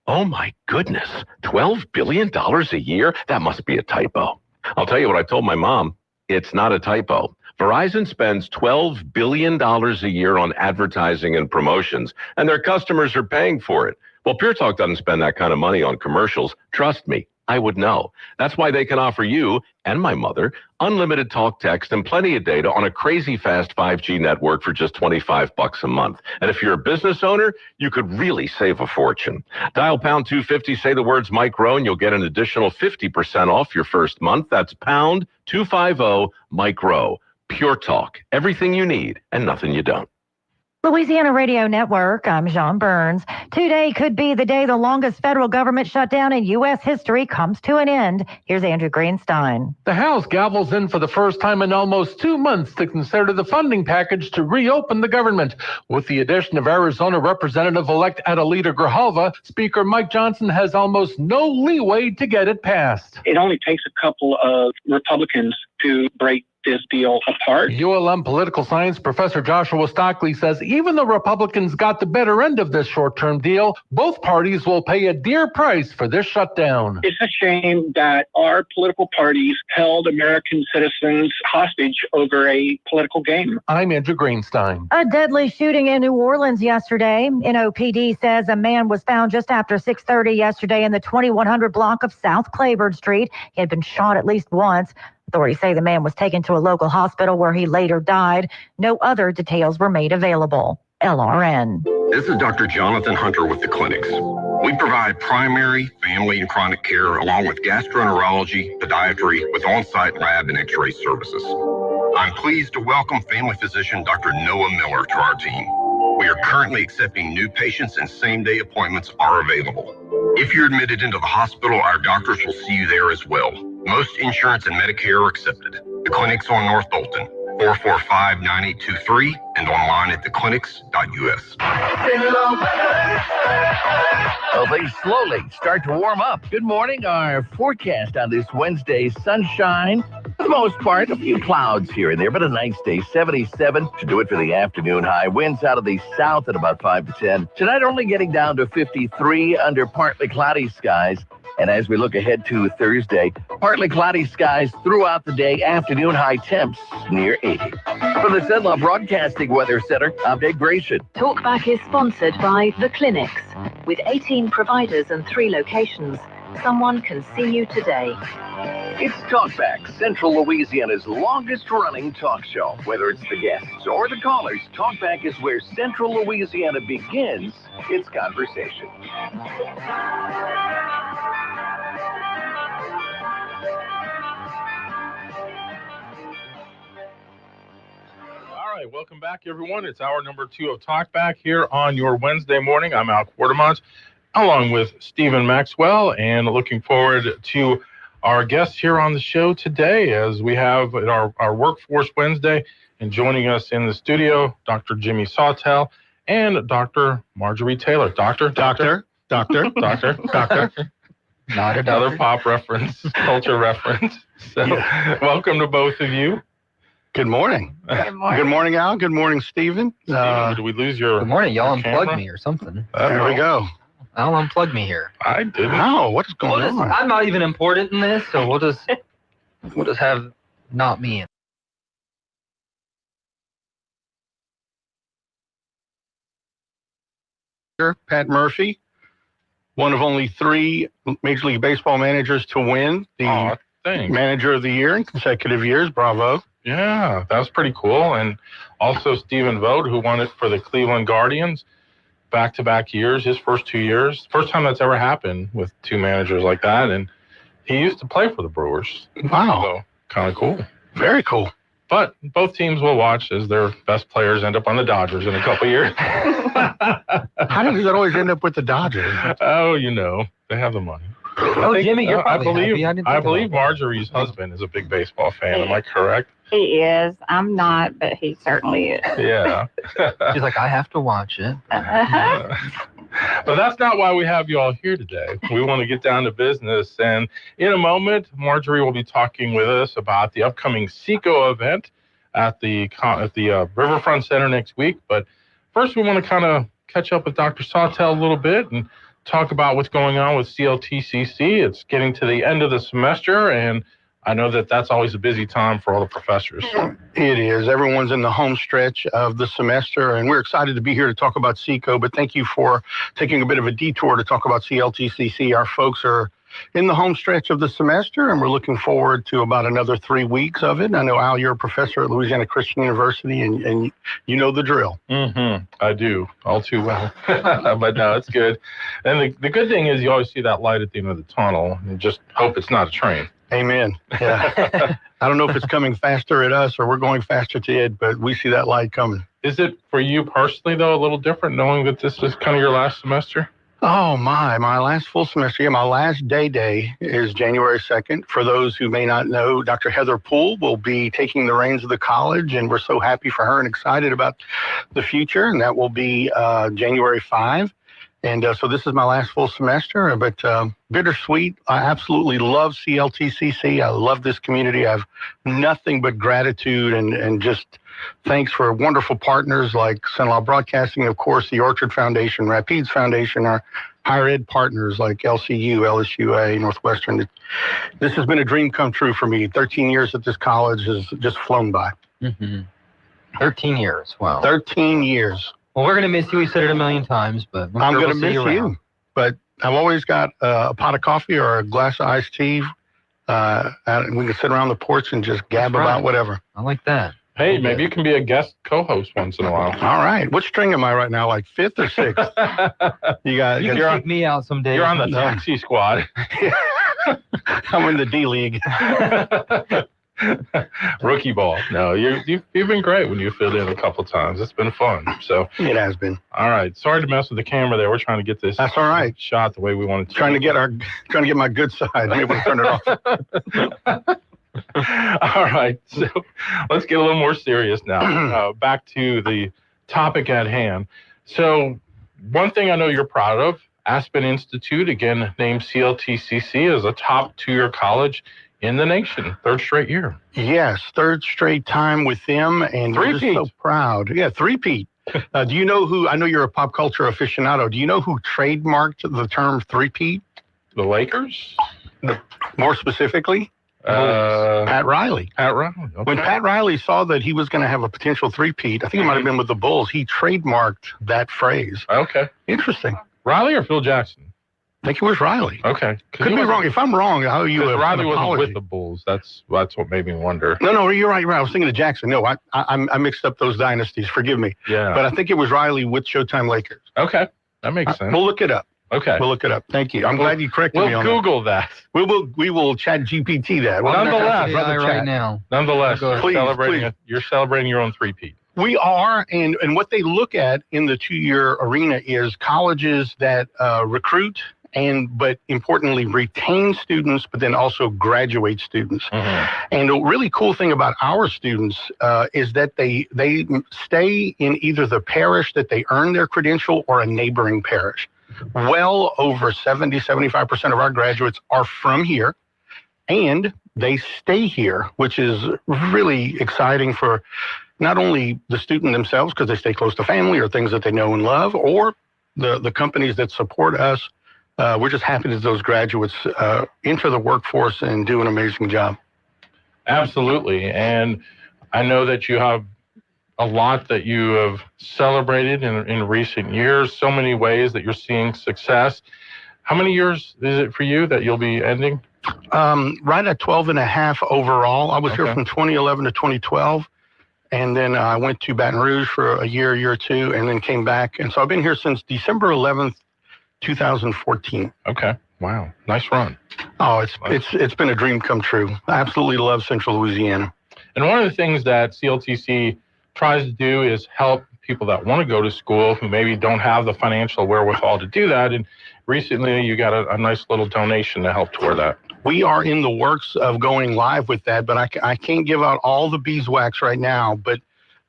oh my goodness, $12 billion a year? That must be a typo. I'll tell you what I told my mom. It's not a typo. Verizon spends $12 billion a year on advertising and promotions, and their customers are paying for it. Well, Pure Talk doesn't spend that kind of money on commercials. Trust me, I would know. That's why they can offer you and my mother unlimited talk, text, and plenty of data on a crazy fast 5G network for just $25 a month. And if you're a business owner, you could really save a fortune. Dial pound 250, say the words Mike Rowe, and you'll get an additional 50% off your first month. That's pound 250 Mike Rowe. Pure Talk, everything you need and nothing you don't. Louisiana Radio Network, I'm Jean Burns. Today could be the day the longest federal government shutdown in U.S. history comes to an end. Here's Andrew Greenstein. The House gavels in for the first time in almost 2 months to consider the funding package to reopen the government. With the addition of Arizona Representative-elect Adelita Grijalva, Speaker Mike Johnson has almost no leeway to get it passed. It only takes a couple of Republicans to break this deal apart. ULM political science professor Joshua Stockley says even though Republicans got the better end of this short-term deal, both parties will pay a dear price for this shutdown. It's a shame that our political parties held American citizens hostage over a political game. I'm Andrew Greenstein. A deadly shooting in New Orleans yesterday. NOPD says a man was found just after 6:30 yesterday in the 2100 block of South Claiborne Street. He had been shot at least once. Authorities say the man was taken to a local hospital where he later died. No other details were made available. LRN. This is Dr. Jonathan Hunter with the clinics. We provide primary, family, and chronic care along with gastroenterology, podiatry with on-site lab and x-ray services. I'm pleased to welcome family physician Dr. Noah Miller to our team. We are currently accepting new patients and same-day appointments are available. If you're admitted into the hospital, our doctors will see you there as well. Most insurance and Medicare are accepted. The clinic's on North Bolton, 445-9823, and online at theclinics.us. Well, things slowly start to warm up. Good morning. Our forecast on this Wednesday, sunshine. For the most part, a few clouds here and there, but a nice day. 77 to do it for the afternoon high. Winds out of the south at about 5 to 10. Tonight only getting down to 53 under partly cloudy skies. And as we look ahead to Thursday, partly cloudy skies throughout the day, afternoon high temps near 80. From the Cenla Broadcasting Weather Center, I'm Dave Grayson. Talkback is sponsored by The Clinics. With 18 providers and 3 locations, someone can see you today. It's Talkback, Central Louisiana's longest-running talk show. Whether it's the guests or the callers, Talkback is where Central Louisiana begins its conversation. All right, welcome back, everyone. It's hour number 2 of Talkback here on your Wednesday morning. I'm Al Quartermont, along with Stephen Maxwell, and looking forward to our guests here on the show today as we have our Workforce Wednesday, and joining us in the studio, Dr. Jimmy Sawtell and Dr. Marjorie Taylor. Doctor. Not another pop reference, culture reference. So, welcome to both of you. Good morning. Good morning. Good morning, Al. Good morning, Stephen. Did we lose your Good morning. Y'all your camera? unplugged me or something. There we go. I'll unplug me here. I didn't. No, what is going on? I'm not even important in this, so we'll just have not me in. Pat Murphy, one of only 3 Major League Baseball managers to win the Manager of the Year in consecutive years. Bravo. Yeah, that was pretty cool. And also Stephen Vogt, who won it for the Cleveland Guardians back-to-back years, his first 2 years. First time that's ever happened with 2 managers like that. And he used to play for the Brewers. Wow. So, kind of cool. Very cool. But both teams will watch as their best players end up on the Dodgers in a couple years. How does that always end up with the Dodgers? Oh, they have the money. Jimmy, you're probably happy. I believe Marjorie's husband is a big baseball fan. Am I correct? He is. I'm not, but he certainly is. Yeah. She's like, I have to watch it. But that's not why we have you all here today. We want to get down to business. And in a moment, Marjorie will be talking with us about the upcoming SECO event at the Riverfront Center next week. But first, we want to kind of catch up with Dr. Sawtelle a little bit and talk about what's going on with CLTCC. It's getting to the end of the semester, and I know that that's always a busy time for all the professors. It is. Everyone's in the home stretch of the semester, and we're excited to be here to talk about SECO, but thank you for taking a bit of a detour to talk about CLTCC. Our folks are in the home stretch of the semester, and we're looking forward to about another 3 weeks of it. I know, Al, you're a professor at Louisiana Christian University, and you know the drill. Mm-hmm. I do, all too well. But no, it's good. And the good thing is you always see that light at the end of the tunnel, and just hope it's not a train. Amen. Yeah. I don't know if it's coming faster at us or we're going faster to it, but we see that light coming. Is it for you personally, though, a little different knowing that this is kind of your last semester? Oh, my last full semester. Yeah, my last day is January 2nd. For those who may not know, Dr. Heather Poole will be taking the reins of the college, and we're so happy for her and excited about the future, and that will be January 5. And so this is my last full semester, but bittersweet. I absolutely love CLTCC. I love this community. I have nothing but gratitude and just thanks for wonderful partners like Cenla Broadcasting, of course, the Orchard Foundation, Rapides Foundation, our higher ed partners like LCU, LSUA, Northwestern. This has been a dream come true for me. 13 years at this college has just flown by. Mm-hmm. 13 years. Wow. 13 years. Well, we're going to miss you. We said it a million times, but I'm going to miss you. But I've always got a pot of coffee or a glass of iced tea. We can sit around the porch and just gab about whatever. I like that. Hey, maybe you can be a guest co-host once in a while. All right. What string am I right now? Like 5th or 6th? You can kick me out someday. You're on the taxi squad. I'm in the D League. Rookie ball. No, you've been great when you filled in a couple times. It's been fun. So it has been. All right. Sorry to mess with the camera there. We're trying to get this. That's all right. Shot the way we wanted to. Trying to get my good side. Maybe we'll turn it off. All right. So let's get a little more serious now. Back to the topic at hand. So one thing I know you're proud of, Aspen Institute, again named CLTCC, is a top 2-year college in the nation, 3rd straight year. Yes, 3rd straight time with them, and we're just so proud. Yeah, 3-peat. Do you know who? I know you're a pop culture aficionado. Do you know who trademarked the term 3-peat? The Lakers? More specifically, Pat Riley. Pat Riley. Okay. When Pat Riley saw that he was going to have a potential 3-peat, I think it might have been with the Bulls, he trademarked that phrrise. Okay. Interesting. Riley or Phil Jackson? I think it was Riley. Okay. Could be wrong. If I'm wrong, I owe you an Riley wasn't apology. with the Bulls. That's what made me wonder. No, you're right. I was thinking of Jackson. No, I mixed up those dynasties. Forgive me. Yeah. But I think it was Riley with Showtime Lakers. Okay. That makes sense. We'll look it up. Okay. We'll look it up. Thank you. I'm glad you corrected me on that. We'll Google that. We will chat GPT that. Nonetheless, please. You're celebrating your own 3-peat. We are, and what they look at in the 2-year arena is colleges that recruit but importantly retain students, but then also graduate students. Mm-hmm. And a really cool thing about our students is that they stay in either the parish that they earn their credential or a neighboring parish. Well over 70-75% of our graduates are from here, and they stay here, which is really exciting for not only the student themselves because they stay close to family or things that they know and love, or the companies that support us. We're just happy that those graduates enter the workforce and do an amazing job. Absolutely. And I know that you have a lot that you have celebrated in recent years, so many ways that you're seeing success. How many years is it for you that you'll be ending? Right at 12 and a half overall. I was here from 2011 to 2012. And then I went to Baton Rouge for a year or two, and then came back. And so I've been here since December 11th, 2014. Okay. Wow. Nice run. Oh, it's been a dream come true. I absolutely love Central Louisiana. And one of the things that CLTC tries to do is help people that want to go to school who maybe don't have the financial wherewithal to do that. And recently you got a nice little donation to help toward that. We are in the works of going live with that, but I can't give out all the beeswax right now, but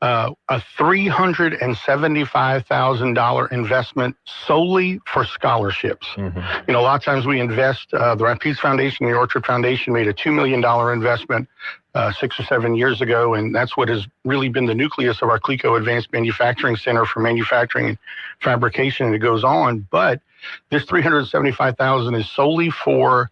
a $375,000 investment solely for scholarships. Mm-hmm. You know, a lot of times we invest, the Rapides Foundation, the Orchard Foundation made a $2 million investment 6 or 7 years ago, and that's what has really been the nucleus of our CLECO Advanced Manufacturing Center for manufacturing and fabrication, and it goes on. But this $375,000 is solely for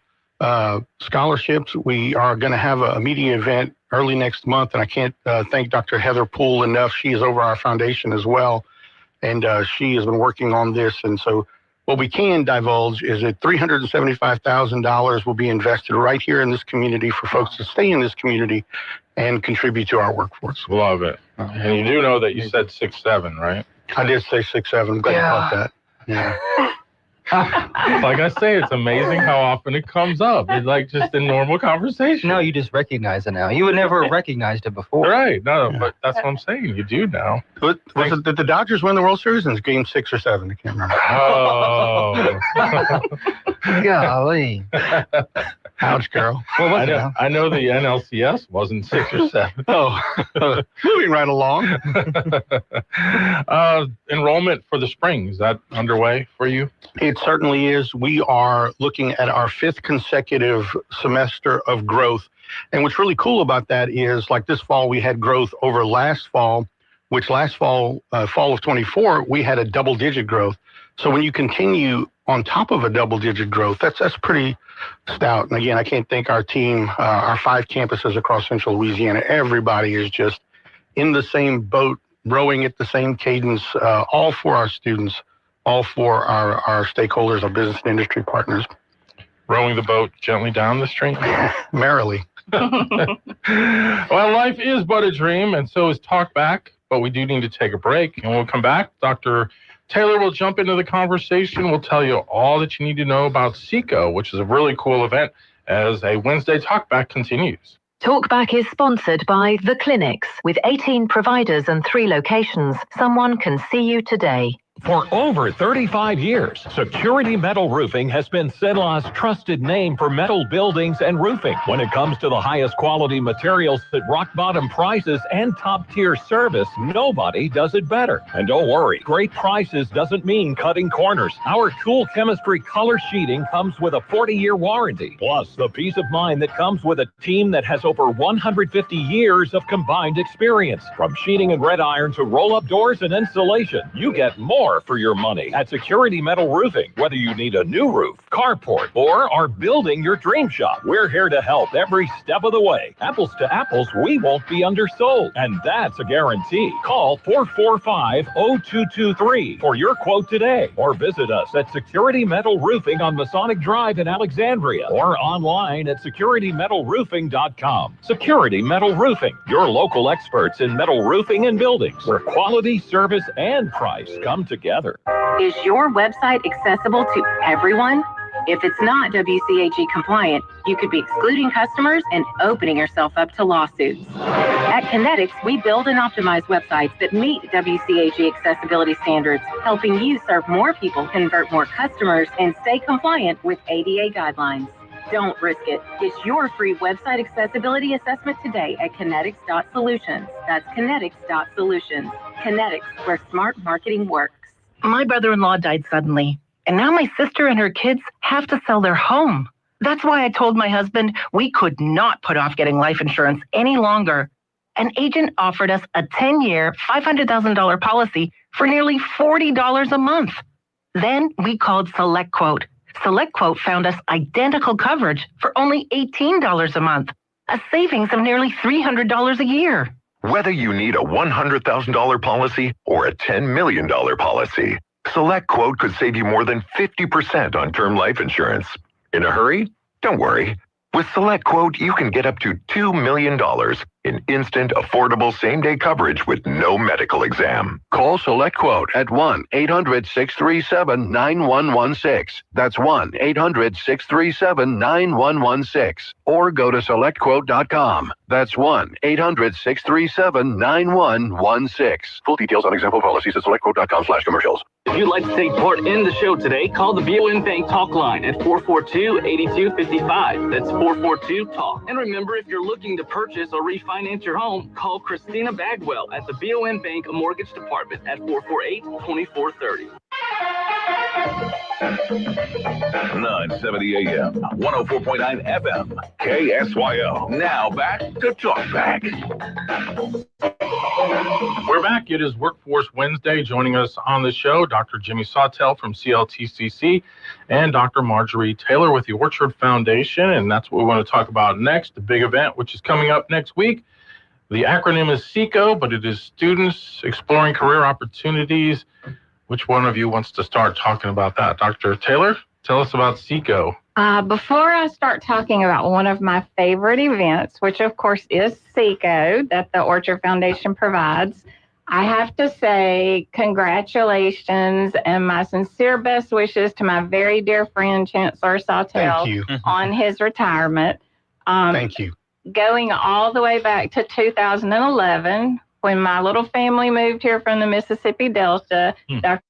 scholarships. We are going to have a media event early next month, and I can't thank Dr. Heather Poole enough. She is over our foundation as well, and she has been working on this. And so what we can divulge is that $375,000 will be invested right here in this community for folks to stay in this community and contribute to our workforce. Love it. And you do know that you said 6'7", right? I did say 6'7". I'm glad you caught that. Yeah. Like I say, it's amazing how often it comes up. It's like just in normal conversation. No, you just recognize it now. You would never have recognized it before. Right. No, but that's what I'm saying. You do now. Did the Dodgers win the World Series in game 6 or 7? I can't remember. Oh. Golly. Ouch, girl. What was it? I know the NLCS wasn't 6 or 7. Oh, moving right along. Enrollment for the spring, is that underway for you? It certainly is. We are looking at our 5th consecutive semester of growth. And what's really cool about that is, like this fall, we had growth over last fall, which last fall, fall of 24, we had a double-digit growth. So when you continue on top of a double-digit growth, that's pretty stout. And again, I can't thank our team, our 5 campuses across Central Louisiana. Everybody is just in the same boat, rowing at the same cadence, all for our students, all for our stakeholders, our business and industry partners. Rowing the boat gently down the stream? Merrily. Well, life is but a dream, and so is Talkback, but we do need to take a break, and we'll come back. Dr. Taylor will jump into the conversation. We'll tell you all that you need to know about SECO, which is a really cool event, as a Wednesday Talkback continues. Talkback is sponsored by The Clinics. With 18 providers and 3 locations, someone can see you today. For over 35 years, Security Metal Roofing has been Cenla's trusted name for metal buildings and roofing. When it comes to the highest quality materials at rock-bottom prices and top-tier service, nobody does it better. And don't worry, great prices doesn't mean cutting corners. Our Cool Chemistry color sheeting comes with a 40-year warranty, plus the peace of mind that comes with a team that has over 150 years of combined experience. From sheeting and red iron to roll-up doors and insulation, you get more for your money at Security Metal Roofing. Whether you need a new roof, carport, or are building your dream shop, we're here to help every step of the way. Apples to apples, we won't be undersold, and that's a guarantee. Call 445-0223 for your quote today, or visit us at Security Metal Roofing on Masonic Drive in Alexandria, or online at securitymetalroofing.com. Security Metal Roofing, your local experts in metal roofing and buildings, where quality, service, and price come together. Is your website accessible to everyone? If it's not WCAG compliant, you could be excluding customers and opening yourself up to lawsuits. At Kinetics, we build and optimize websites that meet WCAG accessibility standards, helping you serve more people, convert more customers, and stay compliant with ADA guidelines. Don't risk it. Get your free website accessibility assessment today at kinetics.solutions. That's kinetics.solutions. Kinetics, where smart marketing works. My brother-in-law died suddenly, and now my sister and her kids have to sell their home. That's why I told my husband we could not put off getting life insurance any longer. An agent offered us a 10-year, $500,000 policy for nearly $40 a month. Then we called SelectQuote. SelectQuote found us identical coverage for only $18 a month, a savings of nearly $300 a year. Whether you need a $100,000 policy or a $10 million policy, SelectQuote could save you more than 50% on term life insurance. In a hurry? Don't worry. With SelectQuote, you can get up to $2 million in instant, affordable same-day coverage with no medical exam. Call SelectQuote at 1-800-637-9116. That's 1-800-637-9116. Or go to SelectQuote.com. That's 1-800-637-9116. Full details on example policies at SelectQuote.com/commercials. If you'd like to take part in the show today, call the BOM Bank Talk line at 442-8255. That's 442-TALK. And remember, if you're looking to purchase or refinance your home, call Christina Bagwell at the BOM Bank Mortgage Department at 448-2430. 970 AM, 104.9 FM, KSYO. Now back to Talk Back. We're back. It is Workforce Wednesday. Joining us on the show, Dr. Jimmy Sawtelle from CLTCC and Dr. Marjorie Taylor with the Orchard Foundation. And that's what we want to talk about next, the big event, which is coming up next week. The acronym is SECO, but it is Students Exploring Career Opportunities. Which one of you wants to start talking about that? Dr. Taylor, tell us about SECO. Before I start talking about one of my favorite events, which of course is SECO that the Orchard Foundation provides, I have to say congratulations and my sincere best wishes to my very dear friend Chancellor Sawtelle on his retirement. Thank you. Going all the way back to 2011, when my little family moved here from the Mississippi Delta, Dr.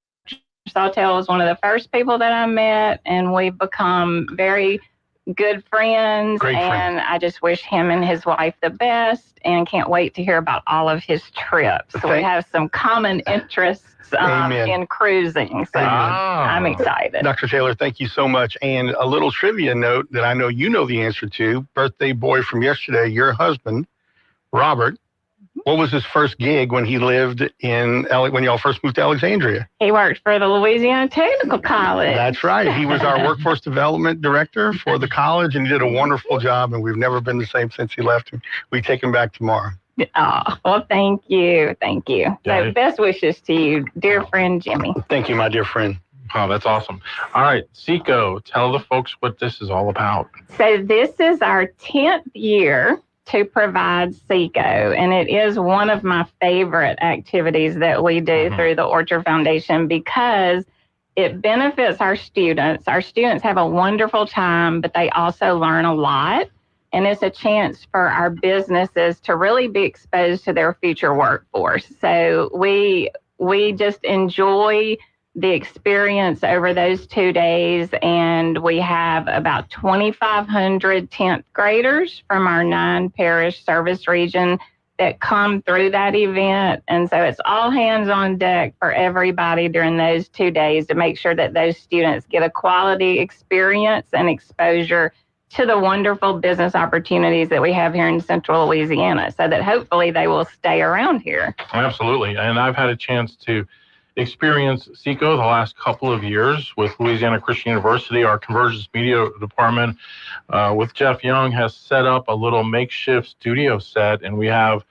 Sawtelle was one of the first people that I met, and we've become very good friends. Great and friends. I just wish him and his wife the best and can't wait to hear about all of his trips. So we have some common interests in cruising. So I'm excited. Dr. Taylor, thank you so much. And a little trivia note that I know you know the answer to. Birthday boy from yesterday, your husband, Robert. What was his first gig when he lived in when y'all first moved to Alexandria? He worked for the Louisiana Technical College. That's right. He was our workforce development director for the college, and he did a wonderful job, and we've never been the same since he left. We take him back tomorrow. Oh, well, thank you. Thank you. So best wishes to you, dear friend Jimmy. Thank you, my dear friend. Oh, that's awesome. All right, SECO, tell the folks what this is all about. So this is our 10th year to provide SECO, and it is one of my favorite activities that we do through the Orchard Foundation because it benefits our students. Our students have a wonderful time, but they also learn a lot, and it's a chance for our businesses to really be exposed to their future workforce. So we just enjoy the experience over those 2 days, and we have about 2,500 10th graders from our 9-parish service region that come through that event. And so it's all hands on deck for everybody during those 2 days to make sure that those students get a quality experience and exposure to the wonderful business opportunities that we have here in Central Louisiana, so that hopefully they will stay around here. Absolutely. And I've had a chance to experience SECO the last couple of years with Louisiana Christian University. Our Convergence Media Department with Jeff Young has set up a little makeshift studio set, and we have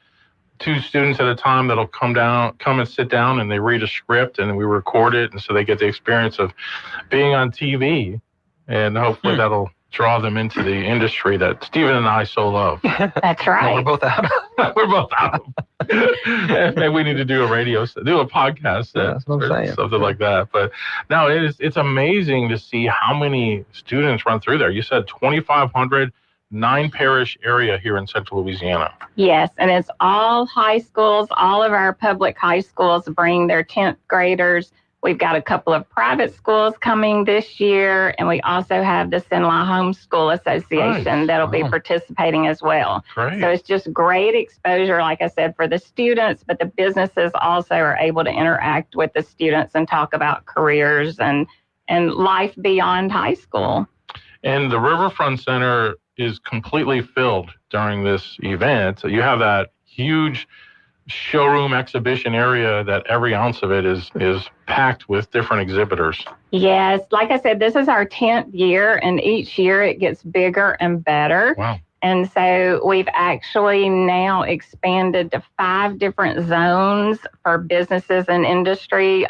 2 students at a time that'll come and sit down, and they read a script, and we record it, and so they get the experience of being on TV, and hopefully that'll draw them into the industry that Stephen and I so love. That's right. Well, we're both out. We're both out. Maybe we need to do a podcast, something like that. But no, it's amazing to see how many students run through there. You said 2,500, 9-parish area here in Central Louisiana. Yes, and it's all high schools. All of our public high schools bring their 10th graders. We've got a couple of private schools coming this year, and we also have the Cenla Homeschool Association that'll be participating as well. Great. So it's just great exposure, like I said, for the students, but the businesses also are able to interact with the students and talk about careers and life beyond high school. And the Riverfront Center is completely filled during this event. So you have that huge showroom exhibition area that every ounce of it is packed with different exhibitors. Yes, like I said, this is our 10th year, and each year it gets bigger and better. Wow. And so we've actually now expanded to 5 different zones for businesses and industry.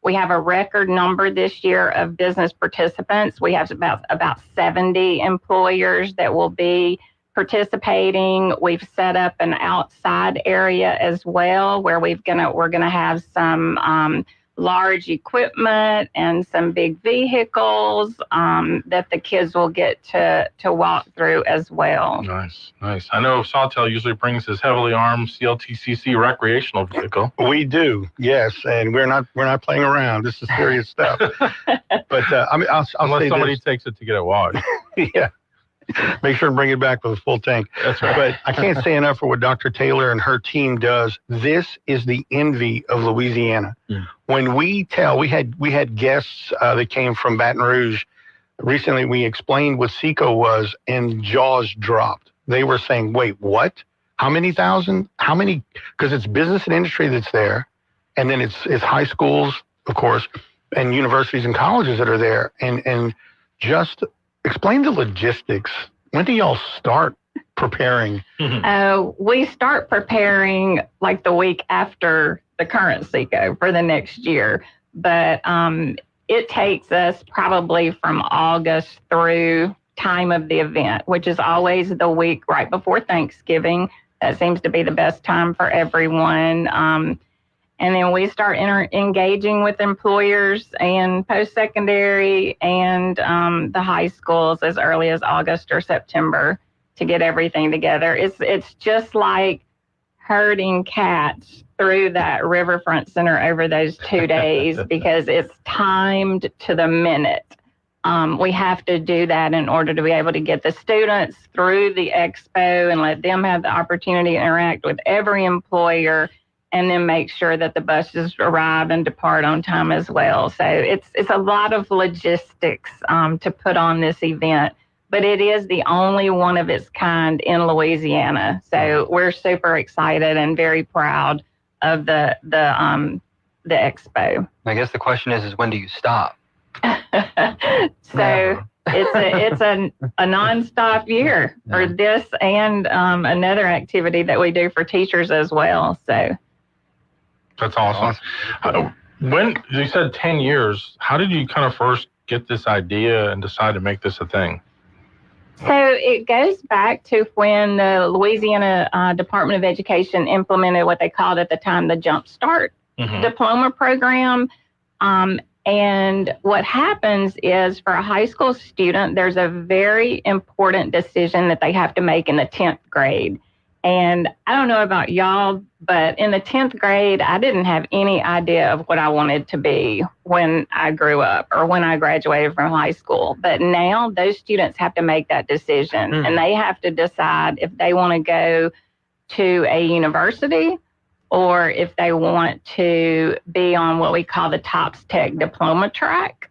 We have a record number this year of business participants. We have about 70 employers that will be participating. We've set up an outside area as well where we're gonna have some large equipment and some big vehicles that the kids will get to walk through as well. Nice. I know Sawtelle usually brings his heavily armed CLTCC recreational vehicle. We do, yes, and we're not playing around. This is serious stuff. But I'll Unless say somebody this. takes it to get it washed. Yeah. Make sure to bring it back with a full tank. That's right. But I can't say enough for what Dr. Taylor and her team does. This is the envy of Louisiana. When we had guests that came from Baton Rouge. Recently, we explained what SECO was, and jaws dropped. They were saying, wait, what? How many thousand? How many? Because it's business and industry that's there. And then it's high schools, of course, and universities and colleges that are there. And just explain the logistics. When do y'all start preparing? We start preparing like the week after the current SECO for the next year. But it takes us probably from August through time of the event, which is always the week right before Thanksgiving. That seems to be the best time for everyone. And then we start engaging with employers and post-secondary and the high schools as early as August or September to get everything together. It's just like herding cats through that Riverfront Center over those 2 days because it's timed to the minute. We have to do that in order to be able to get the students through the expo and let them have the opportunity to interact with every employer, and then make sure that the buses arrive and depart on time as well. So it's a lot of logistics to put on this event, but it is the only one of its kind in Louisiana. So we're super excited and very proud of the expo. I guess the question is when do you stop? So it's a nonstop year for this and another activity that we do for teachers as well. So. That's awesome. When you said 10 years, how did you kind of first get this idea and decide to make this a thing? So it goes back to when the Louisiana Department of Education implemented what they called at the time the Jump Start diploma program. And what happens is for a high school student, there's a very important decision that they have to make in the 10th grade. And I don't know about y'all, but in the 10th grade, I didn't have any idea of what I wanted to be when I grew up or when I graduated from high school. But now those students have to make that decision and they have to decide if they want to go to a university or if they want to be on what we call the TOPS Tech diploma track,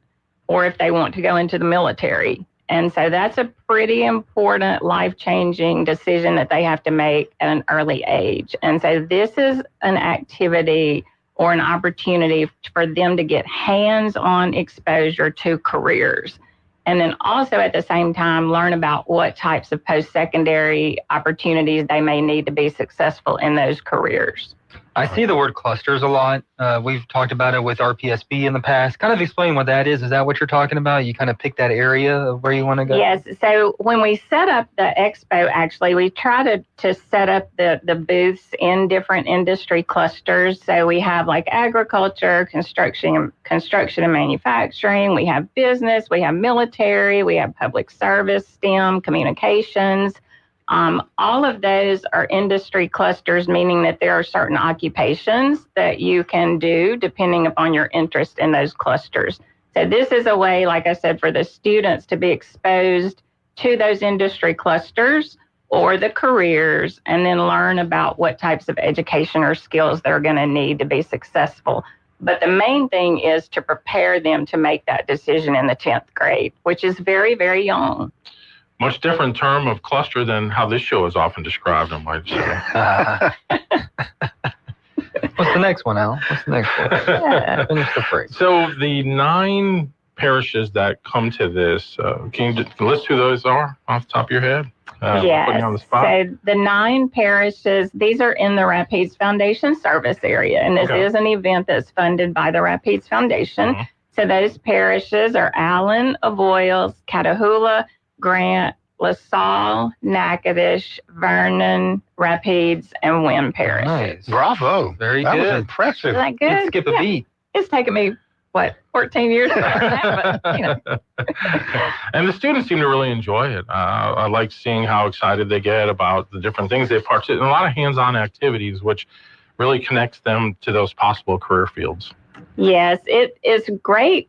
or if they want to go into the military. And so that's a pretty important life-changing decision that they have to make at an early age. And so this is an activity or an opportunity for them to get hands-on exposure to careers. And then also at the same time, learn about what types of post-secondary opportunities they may need to be successful in those careers. I see the word clusters a lot. We've talked about it with RPSB in the past. Kind of explain what that is. Is that what you're talking about? You kind of pick that area of where you want to go? Yes. So when we set up the expo, actually, we try to set up the booths in different industry clusters. So we have like agriculture, construction and manufacturing. We have business. We have military. We have public service, STEM, communications. All of those are industry clusters, meaning that there are certain occupations that you can do depending upon your interest in those clusters. So this is a way, like I said, for the students to be exposed to those industry clusters or the careers and then learn about what types of education or skills they're going to need to be successful. But the main thing is to prepare them to make that decision in the 10th grade, which is very, very young. Much different term of cluster than how this show is often described, I might say. next one, Al? What's the next one? Yeah. Finish the phrase. So the 9 parishes that come to this, can you list who those are off the top of your head? Putting you on the spot. So the 9 parishes, these are in the Rapides Foundation service area, and this is an event that's funded by the Rapides Foundation. Mm-hmm. So those parishes are Allen, Avoyelles, Catahoula, Grant, LaSalle, Natchitoches, Vernon, Rapides, and Wynn Parish. Nice. Bravo. Very that good. was impressive. Is that good? Didn't skip a beat. It's taken me, 14 years to learn that, but, And the students seem to really enjoy it. I like seeing how excited they get about the different things they participate in. A lot of hands-on activities, which really connects them to those possible career fields. Yes, it is great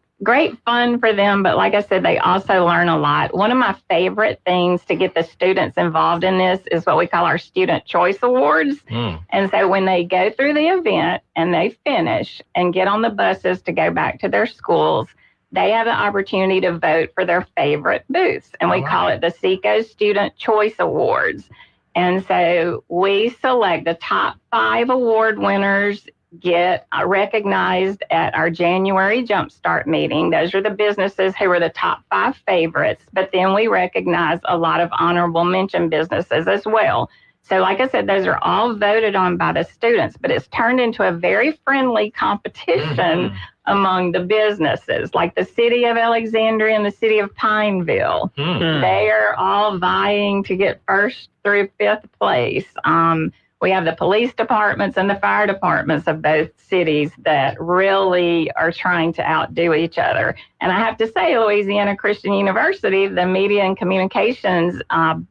fun for them, but like I said, they also learn a lot. One of my favorite things to get the students involved in this is what we call our Student Choice Awards. And so when they go through the event and they finish and get on the buses to go back to their schools, they have the opportunity to vote for their favorite booths. And we call it the SECO Student Choice Awards. And so we select the top 5 award winners get recognized at our January Jumpstart meeting. Those are the businesses who are the top 5 favorites, but then we recognize a lot of honorable mention businesses as well. So like I said, those are all voted on by the students, but it's turned into a very friendly competition among the businesses, like the city of Alexandria and the city of Pineville. They are all vying to get 1st through 5th place. We have the police departments and the fire departments of both cities that really are trying to outdo each other. And I have to say, Louisiana Christian University, the media and communications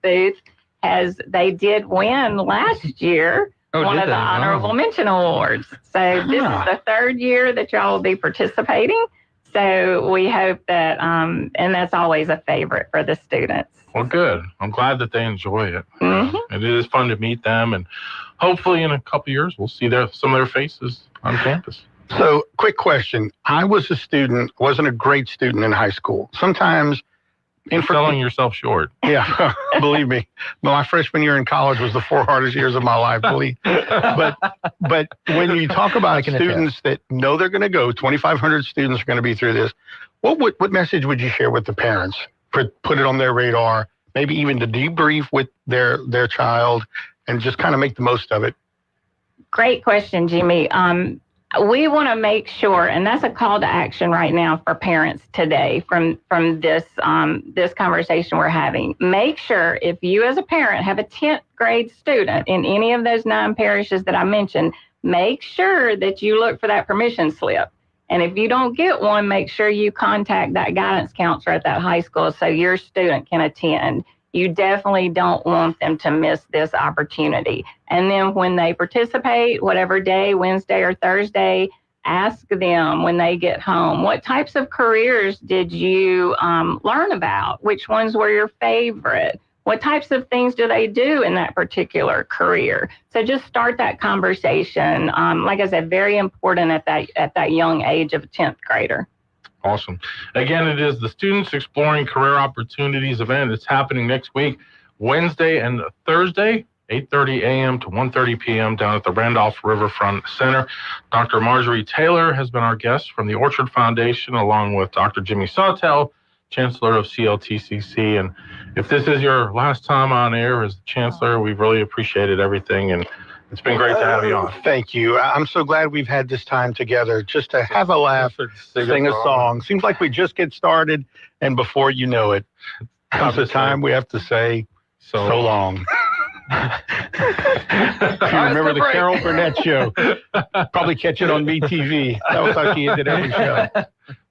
booth, they did win last year one of the honorable mention awards. So this is the 3rd year that y'all will be participating. So we hope that, and that's always a favorite for the students. Well, good. I'm glad that they enjoy it. It is fun to meet them, and hopefully in a couple of years, we'll see some of their faces on campus. So, quick question. I was a student, wasn't a great student in high school. Sometimes... You're selling yourself short. Yeah, believe me. My freshman year in college was the 4 hardest years of my life, believe. But when you talk about students that know they're going to go, 2,500 students are going to be through this, what message would you share with the parents? Put it on their radar, maybe even to debrief with their child and just kind of make the most of it? Great question, Jimmy. We want to make sure, and that's a call to action right now for parents today from this this conversation we're having. Make sure if you as a parent have a 10th grade student in any of those 9 parishes that I mentioned, make sure that you look for that permission slip. And if you don't get one, make sure you contact that guidance counselor at that high school so your student can attend. You definitely don't want them to miss this opportunity. And then when they participate, whatever day, Wednesday or Thursday, ask them when they get home, what types of careers did you learn about? Which ones were your favorite? What types of things do they do in that particular career? So just start that conversation. Like I said, very important at that young age of a 10th grader. Awesome. Again, it is the Students Exploring Career Opportunities event. It's happening next week, Wednesday and Thursday, 8:30 a.m. to 1:30 p.m. down at the Randolph Riverfront Center. Dr. Marjorie Taylor has been our guest from the Orchard Foundation, along with Dr. Jimmy Sawtell, Chancellor of CLTCC. And if this is your last time on air as the Chancellor, we've really appreciated everything, and it's been great to have you on. Thank you. I'm so glad we've had this time together just to have a laugh, sing a song. Seems like we just get started, and before you know it, comes the time we have to say so long. If you remember the Carol Burnett show, probably catch it on MeTV. That was how she ended every show.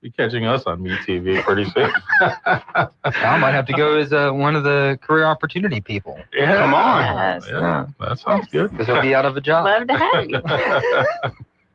Be catching us on MeTV pretty soon. I might have to go as one of the career opportunity people. Yeah, come on. Yes. Yeah, that sounds good. Because he'll be out of a job. Love to have you.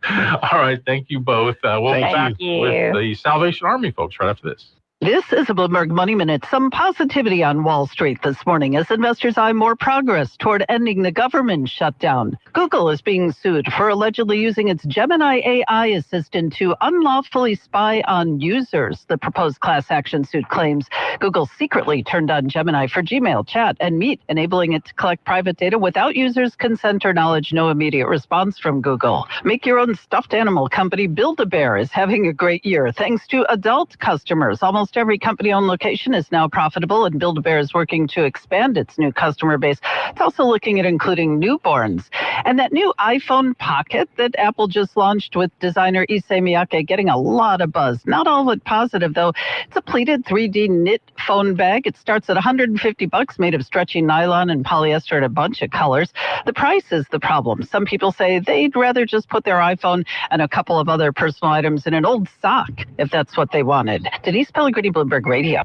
All right, thank you both. We'll be back you. with the Salvation Army folks right after this. This is a Bloomberg Money Minute. Some positivity on Wall Street this morning as investors eye more progress toward ending the government shutdown. Google is being sued for allegedly using its Gemini AI assistant to unlawfully spy on users. The proposed class action suit claims Google secretly turned on Gemini for Gmail, chat, and Meet, enabling it to collect private data without users' consent or knowledge. No immediate response from Google. Make your own stuffed animal company Build-A-Bear is having a great year thanks to adult customers. Almost every company-owned location is now profitable, and Build-A-Bear is working to expand its new customer base. It's also looking at including newborns. And that new iPhone Pocket that Apple just launched with designer Issey Miyake getting a lot of buzz. Not all of it positive, though. It's a pleated 3D knit phone bag. It starts at $150, made of stretchy nylon and polyester in a bunch of colors. The price is the problem. Some people say they'd rather just put their iPhone and a couple of other personal items in an old sock if that's what they wanted. Denise Pellegrini, Bloomberg Radio.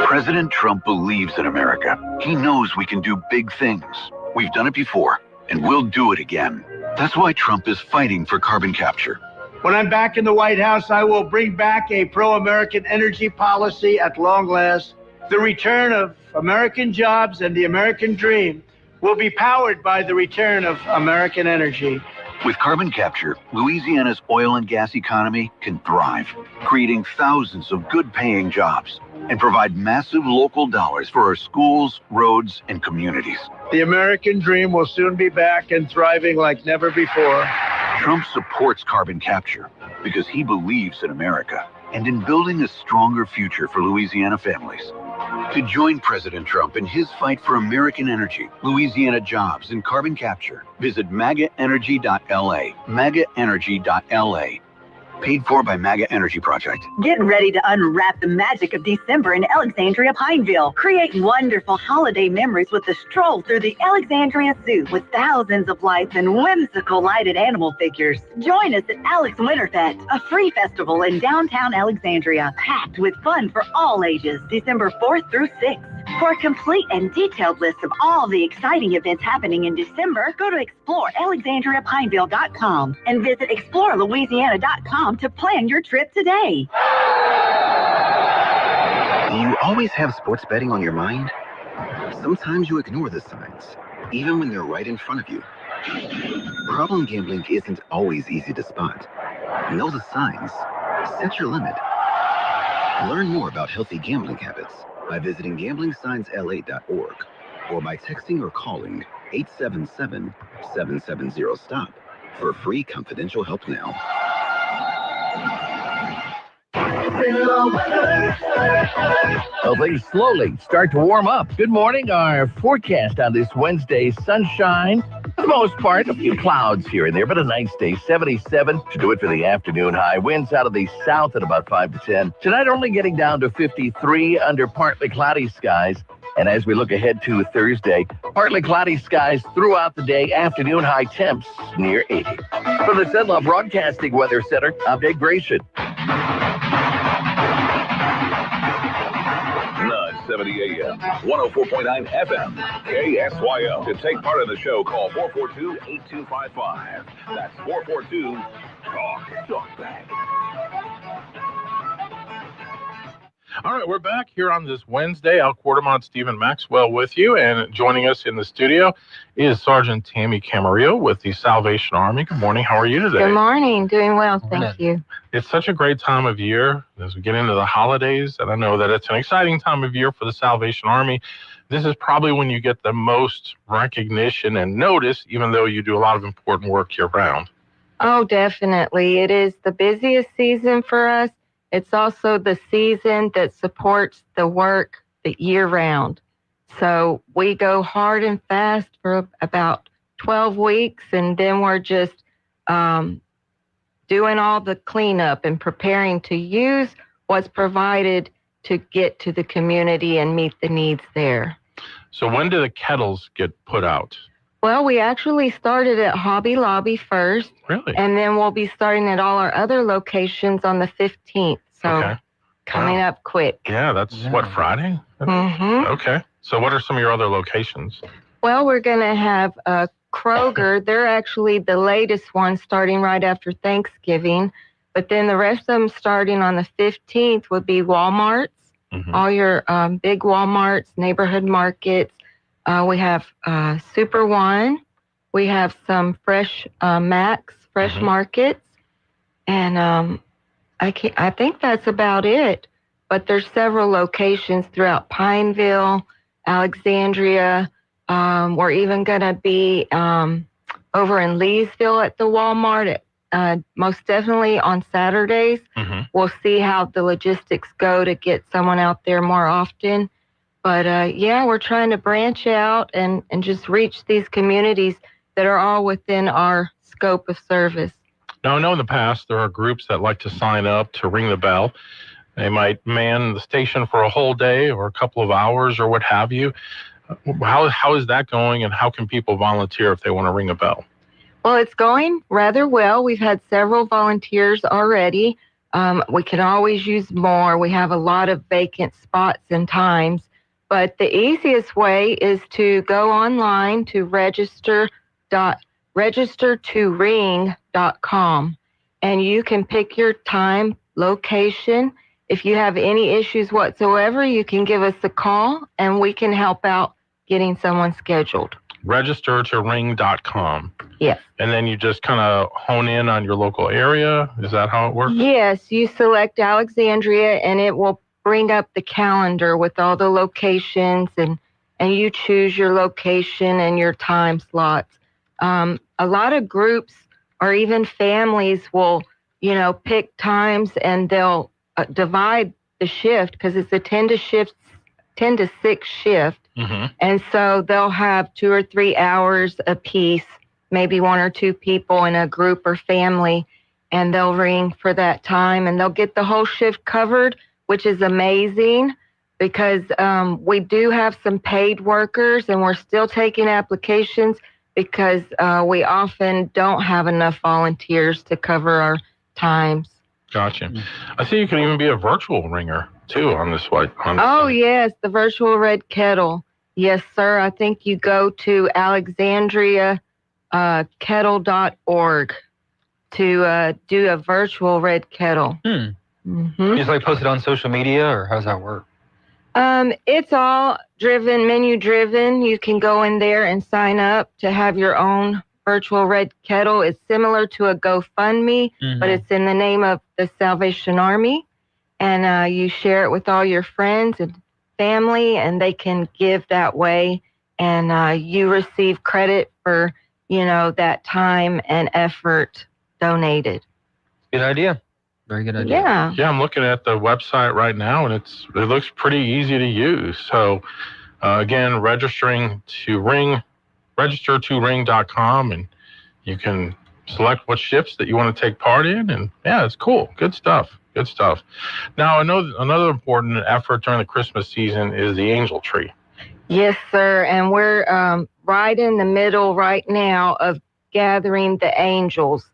President Trump believes in America. He knows we can do big things. We've done it before, and we'll do it again. That's why Trump is fighting for carbon capture. When I'm back in the White House, I will bring back a pro-American energy policy at long last. The return of American jobs and the American dream will be powered by the return of American energy. With carbon capture, Louisiana's oil and gas economy can thrive, creating thousands of good-paying jobs and provide massive local dollars for our schools, roads, and communities. The American dream will soon be back and thriving like never before. Trump supports carbon capture because he believes in America and in building a stronger future for Louisiana families. To join President Trump in his fight for American energy, Louisiana jobs, and carbon capture, visit MAGAenergy.la. MAGAenergy.la. Paid for by MAGA Energy Project. Get ready to unwrap the magic of December in Alexandria Pineville. Create wonderful holiday memories with a stroll through the Alexandria Zoo with thousands of lights and whimsical lighted animal figures. Join us at Alex Winterfest, a free festival in downtown Alexandria, packed with fun for all ages, December 4th through 6th. For a complete and detailed list of all the exciting events happening in December, go to explorealexandriapineville.com and visit explorelouisiana.com to plan your trip today. Do you always have sports betting on your mind? Sometimes you ignore the signs, even when they're right in front of you. Problem gambling isn't always easy to spot. Know the signs. Set your limit. Learn more about healthy gambling habits by visiting gamblingsignsla.org or by texting or calling 877-770-STOP for free confidential help now. Well, things slowly start to warm up. Good morning. Our forecast on this Wednesday, sunshine. For the most part, a few clouds here and there, but a nice day. 77 to do it for the afternoon high. Winds out of the south at about 5 to 10. Tonight only getting down to 53 under partly cloudy skies. And as we look ahead to Thursday, partly cloudy skies throughout the day. Afternoon high temps near 80. From the Cenla Broadcasting Weather Center, I'm Dave Grayson. 970 AM, 104.9 FM, KSYO. To take part in the show, call 442-8255. That's 442-TALK back. All right, we're back here on this Wednesday. Al Quartermont, Stephen Maxwell with you, and joining us in the studio is Sergeant Tammy Camarillo with the Salvation Army. Good morning. How are you today? Good morning. Doing well, thank you. It's such a great time of year as we get into the holidays, and I know that it's an exciting time of year for the Salvation Army. This is probably when you get the most recognition and notice, even though you do a lot of important work year-round. Oh, definitely. It is the busiest season for us. It's also the season that supports the work the year-round. So we go hard and fast for about 12 weeks, and then we're just doing all the cleanup and preparing to use what's provided to get to the community and meet the needs there. So when do the kettles get put out? Well, we actually started at Hobby Lobby first. Really? And then we'll be starting at all our other locations on the 15th. So coming up quick. Yeah, that's what, Friday? Mm-hmm. Okay. So what are some of your other locations? Well, we're going to have Kroger. They're actually the latest one starting right after Thanksgiving. But then the rest of them starting on the 15th would be Walmarts, all your big Walmarts, neighborhood markets. We have Super One. We have some Fresh Max, Fresh Markets. And I think that's about it. But there's several locations throughout Pineville, Alexandria. We're even going to be over in Leesville at the Walmart, most definitely on Saturdays. We'll see how the logistics go to get someone out there more often. But yeah, we're trying to branch out and just reach these communities that are all within our scope of service. Now, I know in the past there are groups that like to sign up to ring the bell. They might man the station for a whole day or a couple of hours or what have you. How is that going, and how can people volunteer if they want to ring a bell? Well, it's going rather well. We've had several volunteers already. We can always use more. We have a lot of vacant spots and times. But the easiest way is to go online to registertoring.com, and you can pick your time, location. If you have any issues whatsoever, you can give us a call, and we can help out getting someone scheduled. Registertoring.com. Yes. And then you just kind of hone in on your local area. Is that how it works? Yes, you select Alexandria, and it will bring up the calendar with all the locations, and you choose your location and your time slots. A lot of groups or even families will, pick times, and they'll divide the shift because it's a 10 to 6 shift. And so they'll have 2 or 3 hours apiece, maybe 1 or 2 people in a group or family, and they'll ring for that time, and they'll get the whole shift covered, which is amazing because we do have some paid workers, and we're still taking applications because we often don't have enough volunteers to cover our times. Gotcha. I see you can even be a virtual ringer too on this one. Yes, the virtual red kettle. Yes, sir. I think you go to alexandriakettle.org to do a virtual red kettle. You just post it on social media, or how does that work? It's all menu driven. You can go in there and sign up to have your own virtual red kettle. It's similar to a GoFundMe, but it's in the name of the Salvation Army. And you share it with all your friends and family, and they can give that way. And you receive credit for, that time and effort donated. Good idea. Very good idea. Yeah. I'm looking at the website right now, and it looks pretty easy to use. So again, registertoring.com, and you can select what shifts that you want to take part in. And yeah, it's cool. Good stuff. Now, I know another important effort during the Christmas season is the angel tree. Yes, sir. And we're right in the middle right now of gathering the angels.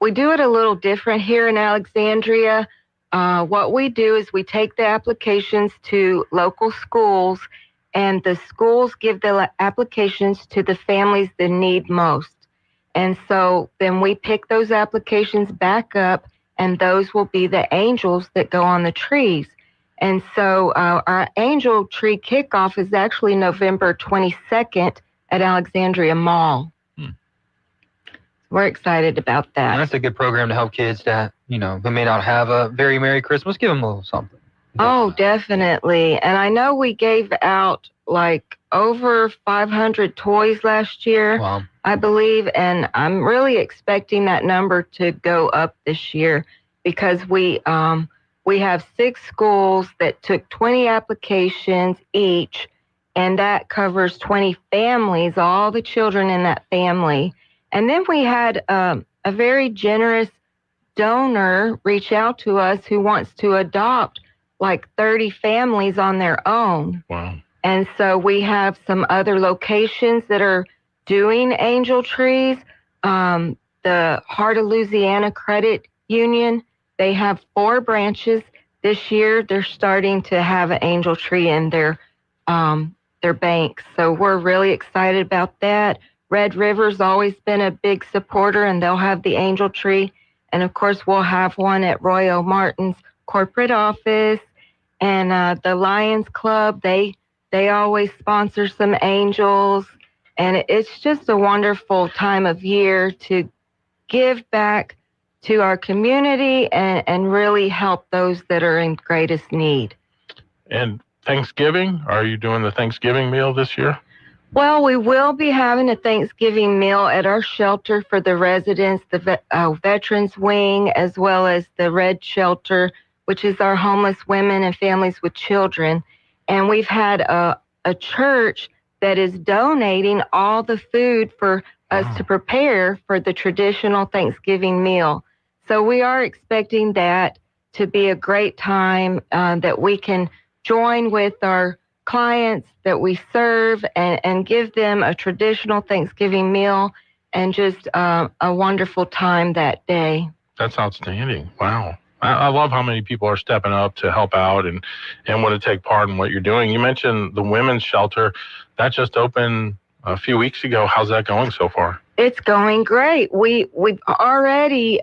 We do it a little different here in Alexandria. What we do is we take the applications to local schools, and the schools give the applications to the families that need most. And so then we pick those applications back up, and those will be the angels that go on the trees. And so our angel tree kickoff is actually November 22nd at Alexandria Mall. We're excited about that. And that's a good program to help kids that, who may not have a very Merry Christmas. Give them a little something. Oh, definitely. And I know we gave out over 500 toys last year, I believe. And I'm really expecting that number to go up this year because we have 6 schools that took 20 applications each, and that covers 20 families, all the children in that family. And then we had a very generous donor reach out to us who wants to adopt 30 families on their own. Wow. And so we have some other locations that are doing angel trees. The Heart of Louisiana Credit Union, they have 4 branches. This year, they're starting to have an angel tree in their banks. So we're really excited about that. Red River's always been a big supporter, and they'll have the angel tree. And of course, we'll have one at Royal Martin's corporate office. And the Lions Club, they always sponsor some angels. And it's just a wonderful time of year to give back to our community and really help those that are in greatest need. And Thanksgiving, are you doing the Thanksgiving meal this year? Well, we will be having a Thanksgiving meal at our shelter for the residents, the Veterans Wing, as well as the Red Shelter, which is our homeless women and families with children. And we've had a church that is donating all the food for us to prepare for the traditional Thanksgiving meal. So we are expecting that to be a great time that we can join with our clients that we serve and give them a traditional Thanksgiving meal and just a wonderful time that day. That's outstanding. Wow. I love how many people are stepping up to help out and want to take part in what you're doing. You mentioned the women's shelter. That just opened a few weeks ago. How's that going so far? It's going great. We've already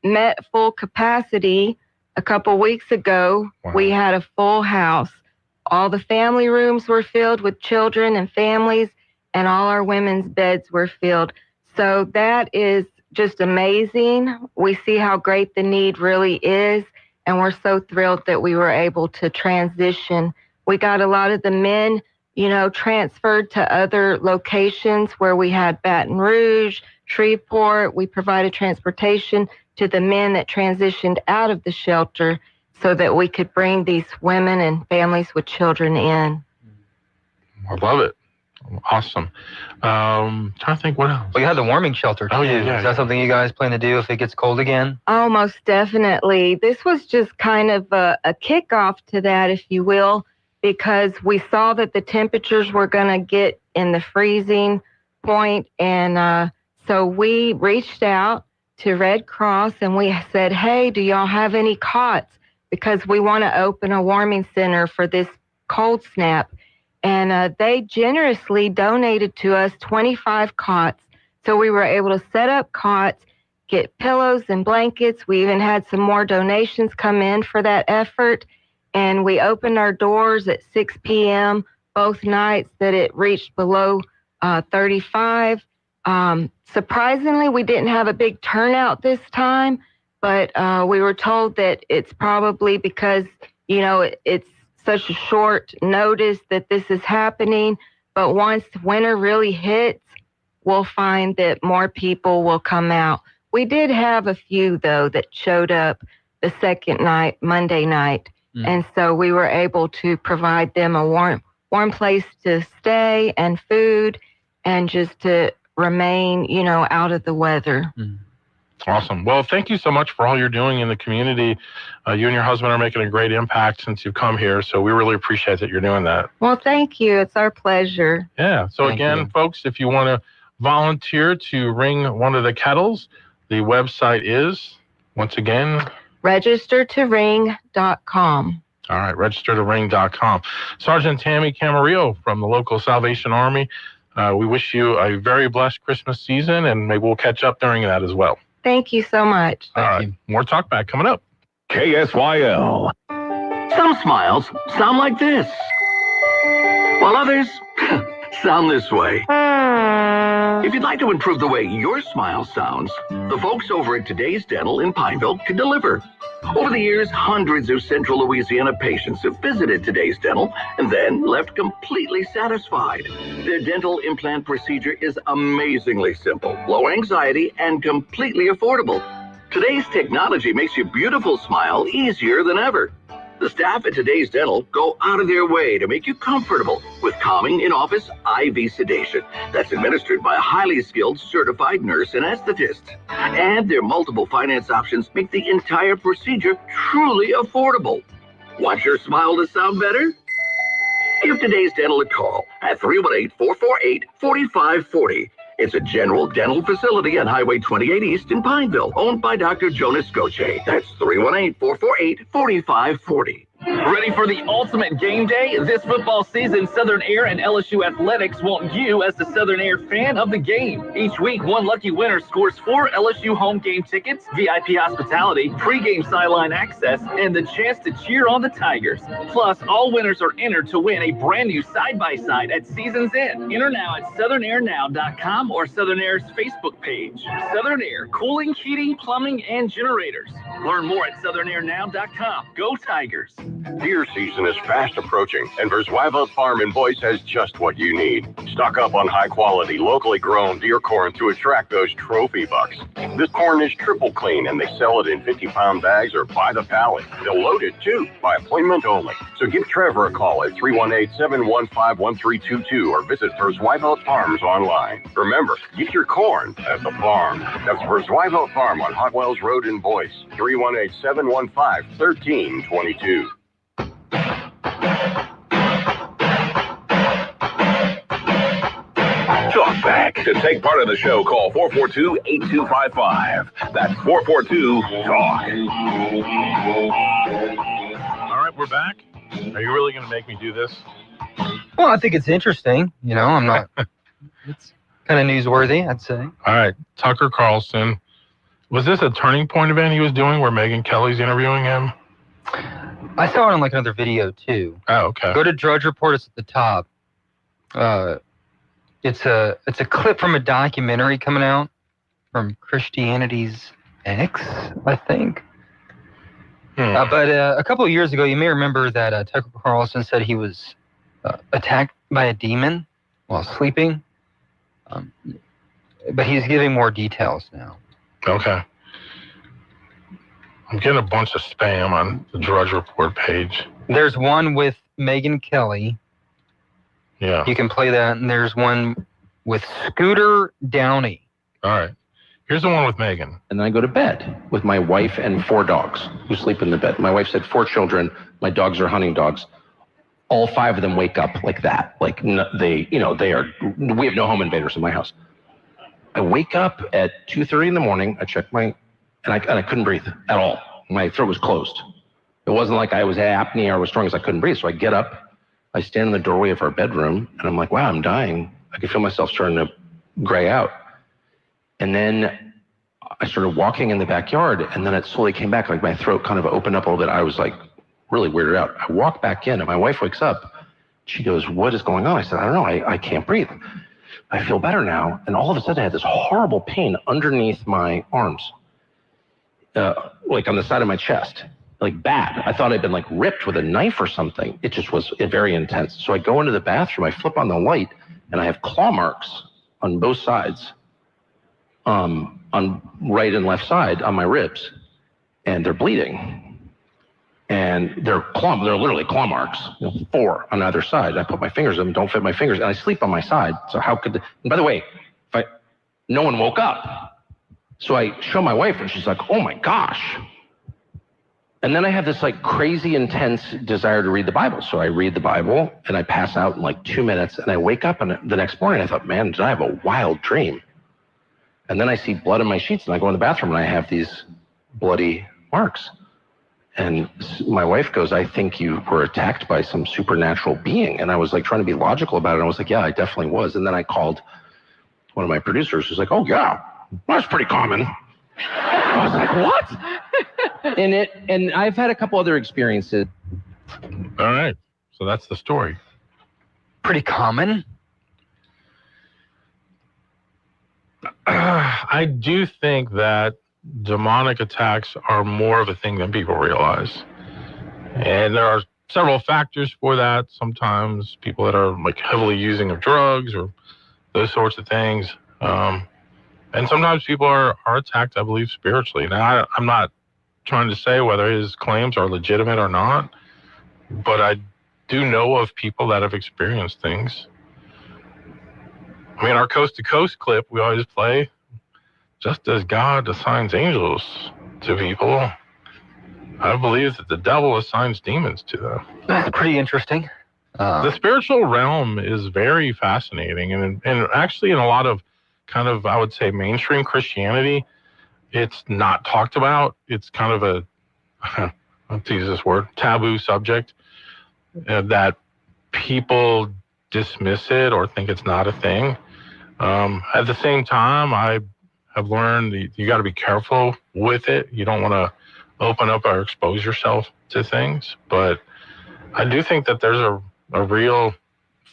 met full capacity a couple weeks ago. Wow. We had a full house. All the family rooms were filled with children and families, and all our women's beds were filled. So that is just amazing. We see how great the need really is, and we're so thrilled that we were able to transition. We got a lot of the men, transferred to other locations where we had Baton Rouge, Shreveport. We provided transportation to the men that transitioned out of the shelter so that we could bring these women and families with children in. I love it. Awesome. Trying to think what else. Well, you had the warming shelter too. Oh, yeah. Is that something you guys plan to do if it gets cold again? Oh, most definitely. This was just kind of a kickoff to that, if you will, because we saw that the temperatures were going to get in the freezing point. And so we reached out to Red Cross and we said, hey, do y'all have any cots? Because we want to open a warming center for this cold snap. And they generously donated to us 25 cots. So we were able to set up cots, get pillows and blankets. We even had some more donations come in for that effort. And we opened our doors at 6 p.m. both nights that it reached below 35. Surprisingly, we didn't have a big turnout this time, but we were told that it's probably because, it's such a short notice that this is happening. But once winter really hits, we'll find that more people will come out. We did have a few, though, that showed up the second night, Monday night. And so we were able to provide them a warm place to stay and food and just to remain, out of the weather. Awesome. Well, thank you so much for all you're doing in the community. You and your husband are making a great impact since you've come here. So we really appreciate that you're doing that. Well, thank you. It's our pleasure. Yeah. So again, folks, if you want to volunteer to ring one of the kettles, the website is, once again, registertoring.com. All right, registertoring.com. Sergeant Tammy Camarillo from the local Salvation Army, we wish you a very blessed Christmas season, and maybe we'll catch up during that as well. Thank you so much. All right, more talk back coming up. KSYL. Some smiles sound like this, while others sound this way. If you'd like to improve the way your smile sounds, the folks over at Today's Dental in Pineville can deliver. Over the years, hundreds of Central Louisiana patients have visited Today's Dental and then left completely satisfied. Their dental implant procedure is amazingly simple, low anxiety, and completely affordable. Today's technology makes your beautiful smile easier than ever. The staff at Today's Dental go out of their way to make you comfortable with calming in-office IV sedation that's administered by a highly skilled certified nurse and anesthetist. And their multiple finance options make the entire procedure truly affordable. Want your smile to sound better? Give Today's Dental a call at 318-448-4540. It's a general dental facility on Highway 28 East in Pineville, owned by Dr. Jonas Goche. That's 318-448-4540. Ready for the ultimate game day? This football season, Southern Air and LSU Athletics want you as the Southern Air fan of the game. Each week, one lucky winner scores 4 LSU home game tickets, VIP hospitality, pregame sideline access, and the chance to cheer on the Tigers. Plus, all winners are entered to win a brand new side-by-side at season's end. Enter now at southernairnow.com or Southern Air's Facebook page. Southern Air, cooling, heating, plumbing, and generators. Learn more at southernairnow.com. Go Tigers. Deer season is fast approaching, and Verzweifeld Farm in Boyce has just what you need. Stock up on high-quality, locally grown deer corn to attract those trophy bucks. This corn is triple clean, and they sell it in 50-pound bags or by the pallet. They'll load it, too, by appointment only. So give Trevor a call at 318-715-1322 or visit Verzweifeld Farms online. Remember, get your corn at the farm. That's Verzweifeld Farm on Hot Wells Road in Boyce. 318-715-1322. Talk back. To take part in the show, call 442-8255. That's 442-TALK. All right, we're back. Are you really going to make me do this? Well, I think it's interesting. You know, I'm not. It's kind of newsworthy, I'd say. All right, Tucker Carlson. Was this a Turning Point event he was doing where Megyn Kelly's interviewing him? I saw it on like another video too. Oh, okay. Go to Drudge Report. It's at the top. It's a clip from a documentary coming out from Christianity's X, I think. But a couple of years ago, you may remember that Tucker Carlson said he was attacked by a demon while sleeping. But he's giving more details now. Okay. I'm getting a bunch of spam on the Drudge Report page. There's one with Megyn Kelly. Yeah. You can play that. And there's one with Scooter Downey. All right. Here's the one with Megyn. And then I go to bed with my wife and 4 dogs who sleep in the bed. My wife said 4 children. My dogs are hunting dogs. All 5 of them wake up like that. Like we have no home invaders in my house. I wake up at 2:30 in the morning. I check and I couldn't breathe at all. My throat was closed. It wasn't like I was apnea or was strong as I couldn't breathe. So I get up, I stand in the doorway of our bedroom, and I'm like, wow, I'm dying. I could feel myself starting to gray out. And then I started walking in the backyard, and then it slowly came back. Like my throat kind of opened up a little bit. I was like really weirded out. I walk back in, and my wife wakes up. She goes, what is going on? I said, I don't know. I can't breathe. I feel better now. And all of a sudden, I had this horrible pain underneath my arms, like on the side of my chest, like bad. I thought I'd been like ripped with a knife or something. It just was very intense. So I go into the bathroom, I flip on the light, and I have claw marks on both sides, on right and left side on my ribs, and they're bleeding. And they're literally claw marks, 4 on either side. I put my fingers in them, don't fit my fingers, and I sleep on my side. So how could? And by the way, no one woke up. So I show my wife, and she's like, "Oh my gosh!" And then I have this like crazy intense desire to read the Bible. So I read the Bible, and I pass out in like 2 minutes, and I wake up, and the next morning I thought, "Man, did I have a wild dream?" And then I see blood in my sheets, and I go in the bathroom, and I have these bloody marks. And my wife goes, I think you were attacked by some supernatural being. And I was like trying to be logical about it. And I was like, yeah, I definitely was. And then I called one of my producers who's like, oh, yeah, that's pretty common. I was like, what? And I've had a couple other experiences. All right. So that's the story. Pretty common. I do think that demonic attacks are more of a thing than people realize. And there are several factors for that. Sometimes people that are like heavily using of drugs or those sorts of things. And sometimes people are attacked, I believe, spiritually. Now, I'm not trying to say whether his claims are legitimate or not, but I do know of people that have experienced things. I mean, our Coast to Coast clip, we always play, just as God assigns angels to people, I believe that the devil assigns demons to them. That's pretty interesting. The spiritual realm is very fascinating. And actually in a lot of kind of, I would say, mainstream Christianity, it's not talked about. It's kind of to use this word, taboo subject, that people dismiss it or think it's not a thing. At the same time, I have learned you got to be careful with it. You don't want to open up or expose yourself to things. But I do think that there's a real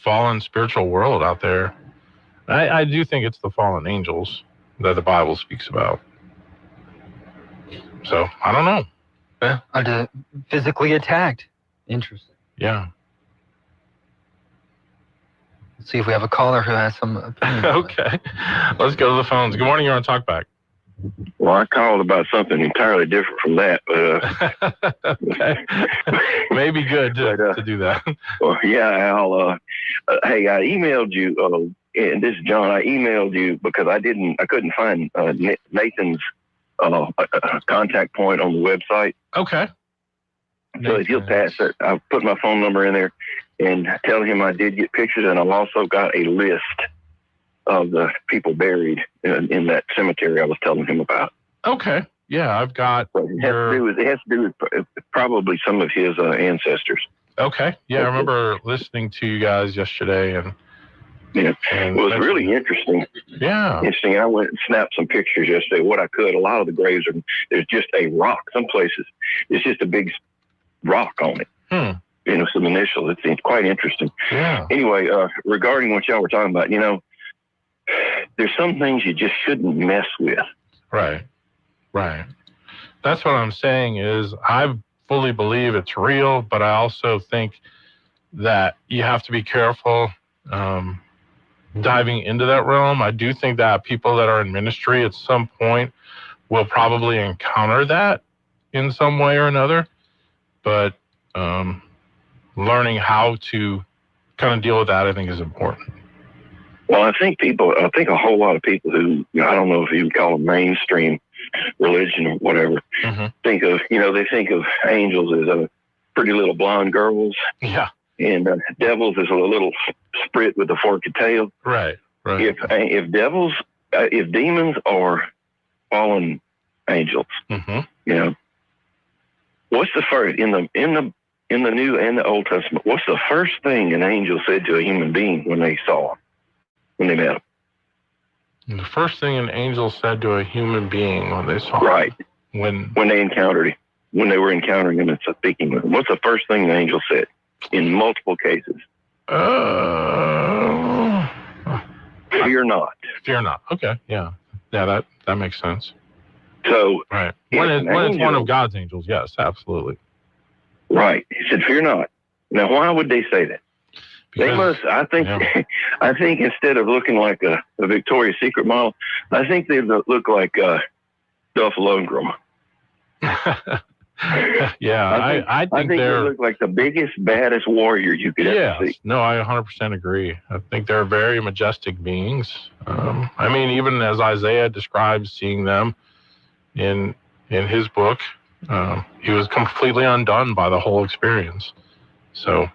fallen spiritual world out there. I do think it's the fallen angels that the Bible speaks about. So, I don't know. Yeah, physically attacked. Interesting. Yeah. Let's see if we have a caller who has some opinion. Okay. Let's go to the phones. Good morning, you're on Talkback. Well, I called about something entirely different from that. Okay. Maybe good to do that. Well, yeah, hey, I emailed you, and this is John. I emailed you because I couldn't find Nathan's contact point on the website. Okay. So if you'll pass it, I'll put my phone number in there and tell him I did get pictures, and I've also got a list of the people buried in that cemetery I was telling him about. Okay. Yeah, I've got. It has to do with probably some of his ancestors. Okay. Yeah, I remember listening to you guys yesterday, and yeah, it was really interesting. Yeah. Interesting. I went and snapped some pictures yesterday, what I could. A lot of the graves there's just a rock. Some places it's just a big rock on it. Some initials. It's quite interesting. Yeah. Anyway, regarding what y'all were talking about, there's some things you just shouldn't mess with. Right. That's what I'm saying is I fully believe it's real, but I also think that you have to be careful diving into that realm. I do think that people that are in ministry at some point will probably encounter that in some way or another, but learning how to kind of deal with that, I think, is important. Well, I think a whole lot of people who, I don't know if you would call them mainstream religion or whatever, think of angels as pretty little blonde girls. Yeah. And devils as a little sprit with a forked tail. Right. If demons are fallen angels, what's the first in the New and the Old Testament? What's the first thing an angel said to a human being when they saw him, when they met him? The first thing an angel said to a human being when they saw him. Right. When they encountered him, when they were encountering him and speaking with him. What's the first thing the angel said in multiple cases? Fear not. Fear not. Okay. Yeah. Yeah, that makes sense. So right. When it's one of God's angels, yes, absolutely. Right. He said, fear not. Now, why would they say that? They must, I think, I think instead of looking like a Victoria's Secret model, I think they look like Dolph Lundgren. Yeah, I think they look like the biggest, baddest warrior you could ever see. No, I 100% agree. I think they're very majestic beings. I mean, even as Isaiah describes seeing them in his book, he was completely undone by the whole experience. So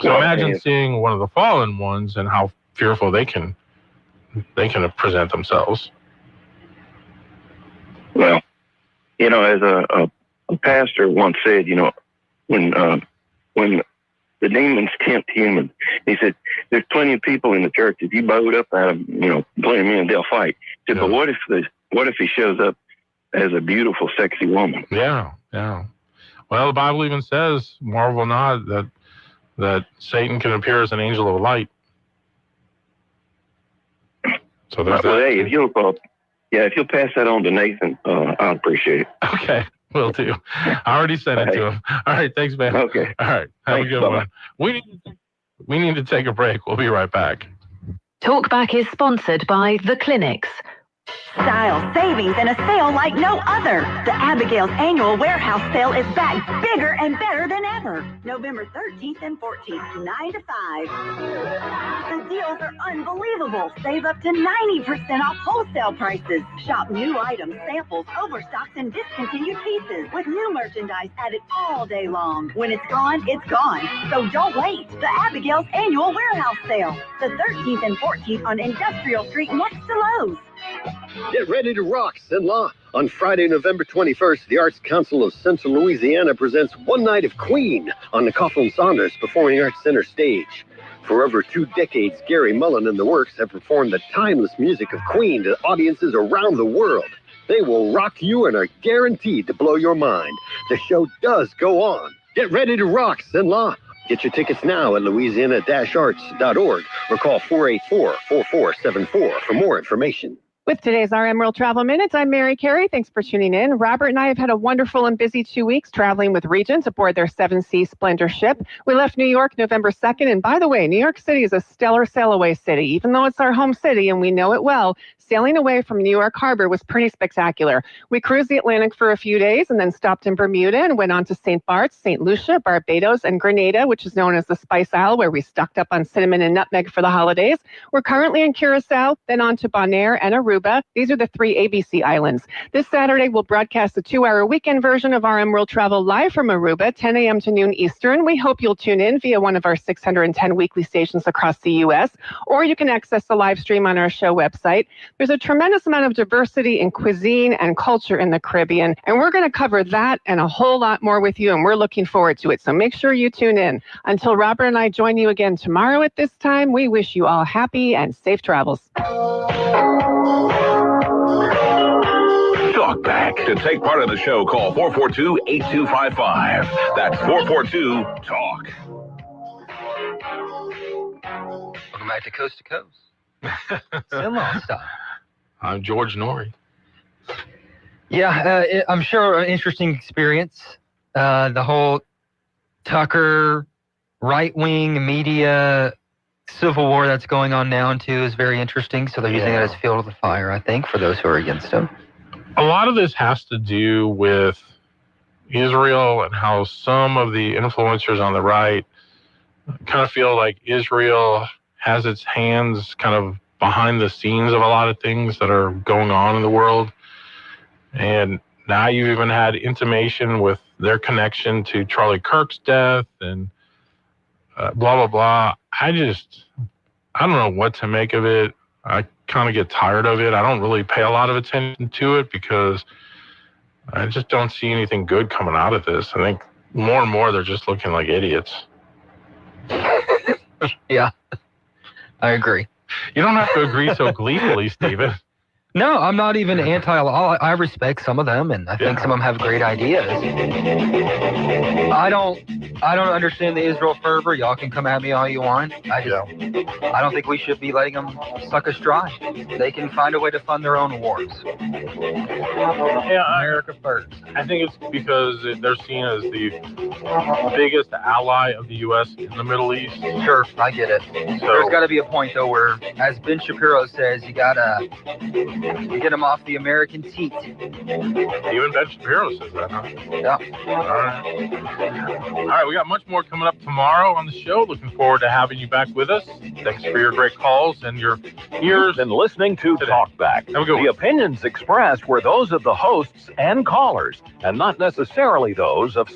imagine seeing one of the fallen ones and how fearful they can present themselves. Well, as a pastor once said, when the demons tempt humans, he said, there's plenty of people in the church. If you bowed up out of, plenty of men, they'll fight. He said, but what if he shows up as a beautiful, sexy woman? Yeah. Well, the Bible even says, marvel not that Satan can appear as an angel of light. So there's that. Hey, if you'll pass that on to Nathan, I'd appreciate it. Okay, will do. I already sent it to him. All right, thanks, man. Okay. All right, have a good one. We need to take a break. We'll be right back. Talkback is sponsored by The Clinics. Style, savings, and a sale like no other. The Abigail's annual warehouse sale is back bigger and better than ever. November 13th and 14th, 9 to 5. The deals are unbelievable. Save up to 90% off wholesale prices. Shop new items, samples, overstocks, and discontinued pieces with new merchandise added all day long. When it's gone, it's gone. So don't wait. The Abigail's annual warehouse sale. The 13th and 14th on Industrial Street next to Lowe's. Get ready to rock, Cidla. On Friday, November 21st, the Arts Council of Central Louisiana presents One Night of Queen on the Coughlin Saunders Performing Arts Center stage. For over 2 decades, Gary Mullen and the Works have performed the timeless music of Queen to audiences around the world. They will rock you and are guaranteed to blow your mind. The show does go on. Get ready to rock, Cenla. Get your tickets now at louisiana-arts.org or call 484-4474 for more information. With today's RM World Travel Minutes, I'm Mary Carey. Thanks for tuning in. Robert and I have had a wonderful and busy 2 weeks traveling with Regent aboard their 7-Sea Splendor ship. We left New York November 2nd, and by the way, New York City is a stellar sail-away city. Even though it's our home city and we know it well, sailing away from New York Harbor was pretty spectacular. We cruised the Atlantic for a few days and then stopped in Bermuda and went on to St. Bart's, St. Lucia, Barbados, and Grenada, which is known as the Spice Isle, where we stocked up on cinnamon and nutmeg for the holidays. We're currently in Curacao, then on to Bonaire and Aruba. These are the 3 ABC islands. This Saturday, we'll broadcast the 2-hour weekend version of RM World Travel live from Aruba, 10 a.m. to noon Eastern. We hope you'll tune in via one of our 610 weekly stations across the U.S., or you can access the live stream on our show website. There's a tremendous amount of diversity in cuisine and culture in the Caribbean, and we're going to cover that and a whole lot more with you, and we're looking forward to it. So make sure you tune in. Until Robert and I join you again tomorrow at this time, we wish you all happy and safe travels. Talk back. To take part in the show, call 442-8255. That's 442-TALK. Welcome back to Coast to Coast. Cenla style. I'm George Norrie. Yeah, I'm sure an interesting experience. The whole Tucker right-wing media civil war that's going on now, too, is very interesting. So they're using it as fuel to the fire, I think, for those who are against him. A lot of this has to do with Israel and how some of the influencers on the right kind of feel like Israel has its hands kind of behind the scenes of a lot of things that are going on in the world. And now you've even had intimation with their connection to Charlie Kirk's death and blah, blah, blah. I don't know what to make of it. I kind of get tired of it. I don't really pay a lot of attention to it because I just don't see anything good coming out of this. I think more and more they're just looking like idiots. Yeah, I agree. You don't have to agree so gleefully, Stephen. No, I'm not even anti-law. I respect some of them, and I think some of them have great ideas. I don't understand the Israel fervor. Y'all can come at me all you want. I don't think we should be letting them suck us dry. They can find a way to fund their own wars. Yeah, America first. I think it's because they're seen as the biggest ally of the U.S. in the Middle East. Sure, I get it. So, there's got to be a point, though, where, as Ben Shapiro says, you got to get them off the American teat. Even Ben Shapiro says that, huh? Yeah. All right, we got much more coming up tomorrow on the show. Looking forward to having you back with us. Thanks for your great calls and your ears. You've been listening to Talkback. The opinions expressed were those of the hosts and callers, and not necessarily those of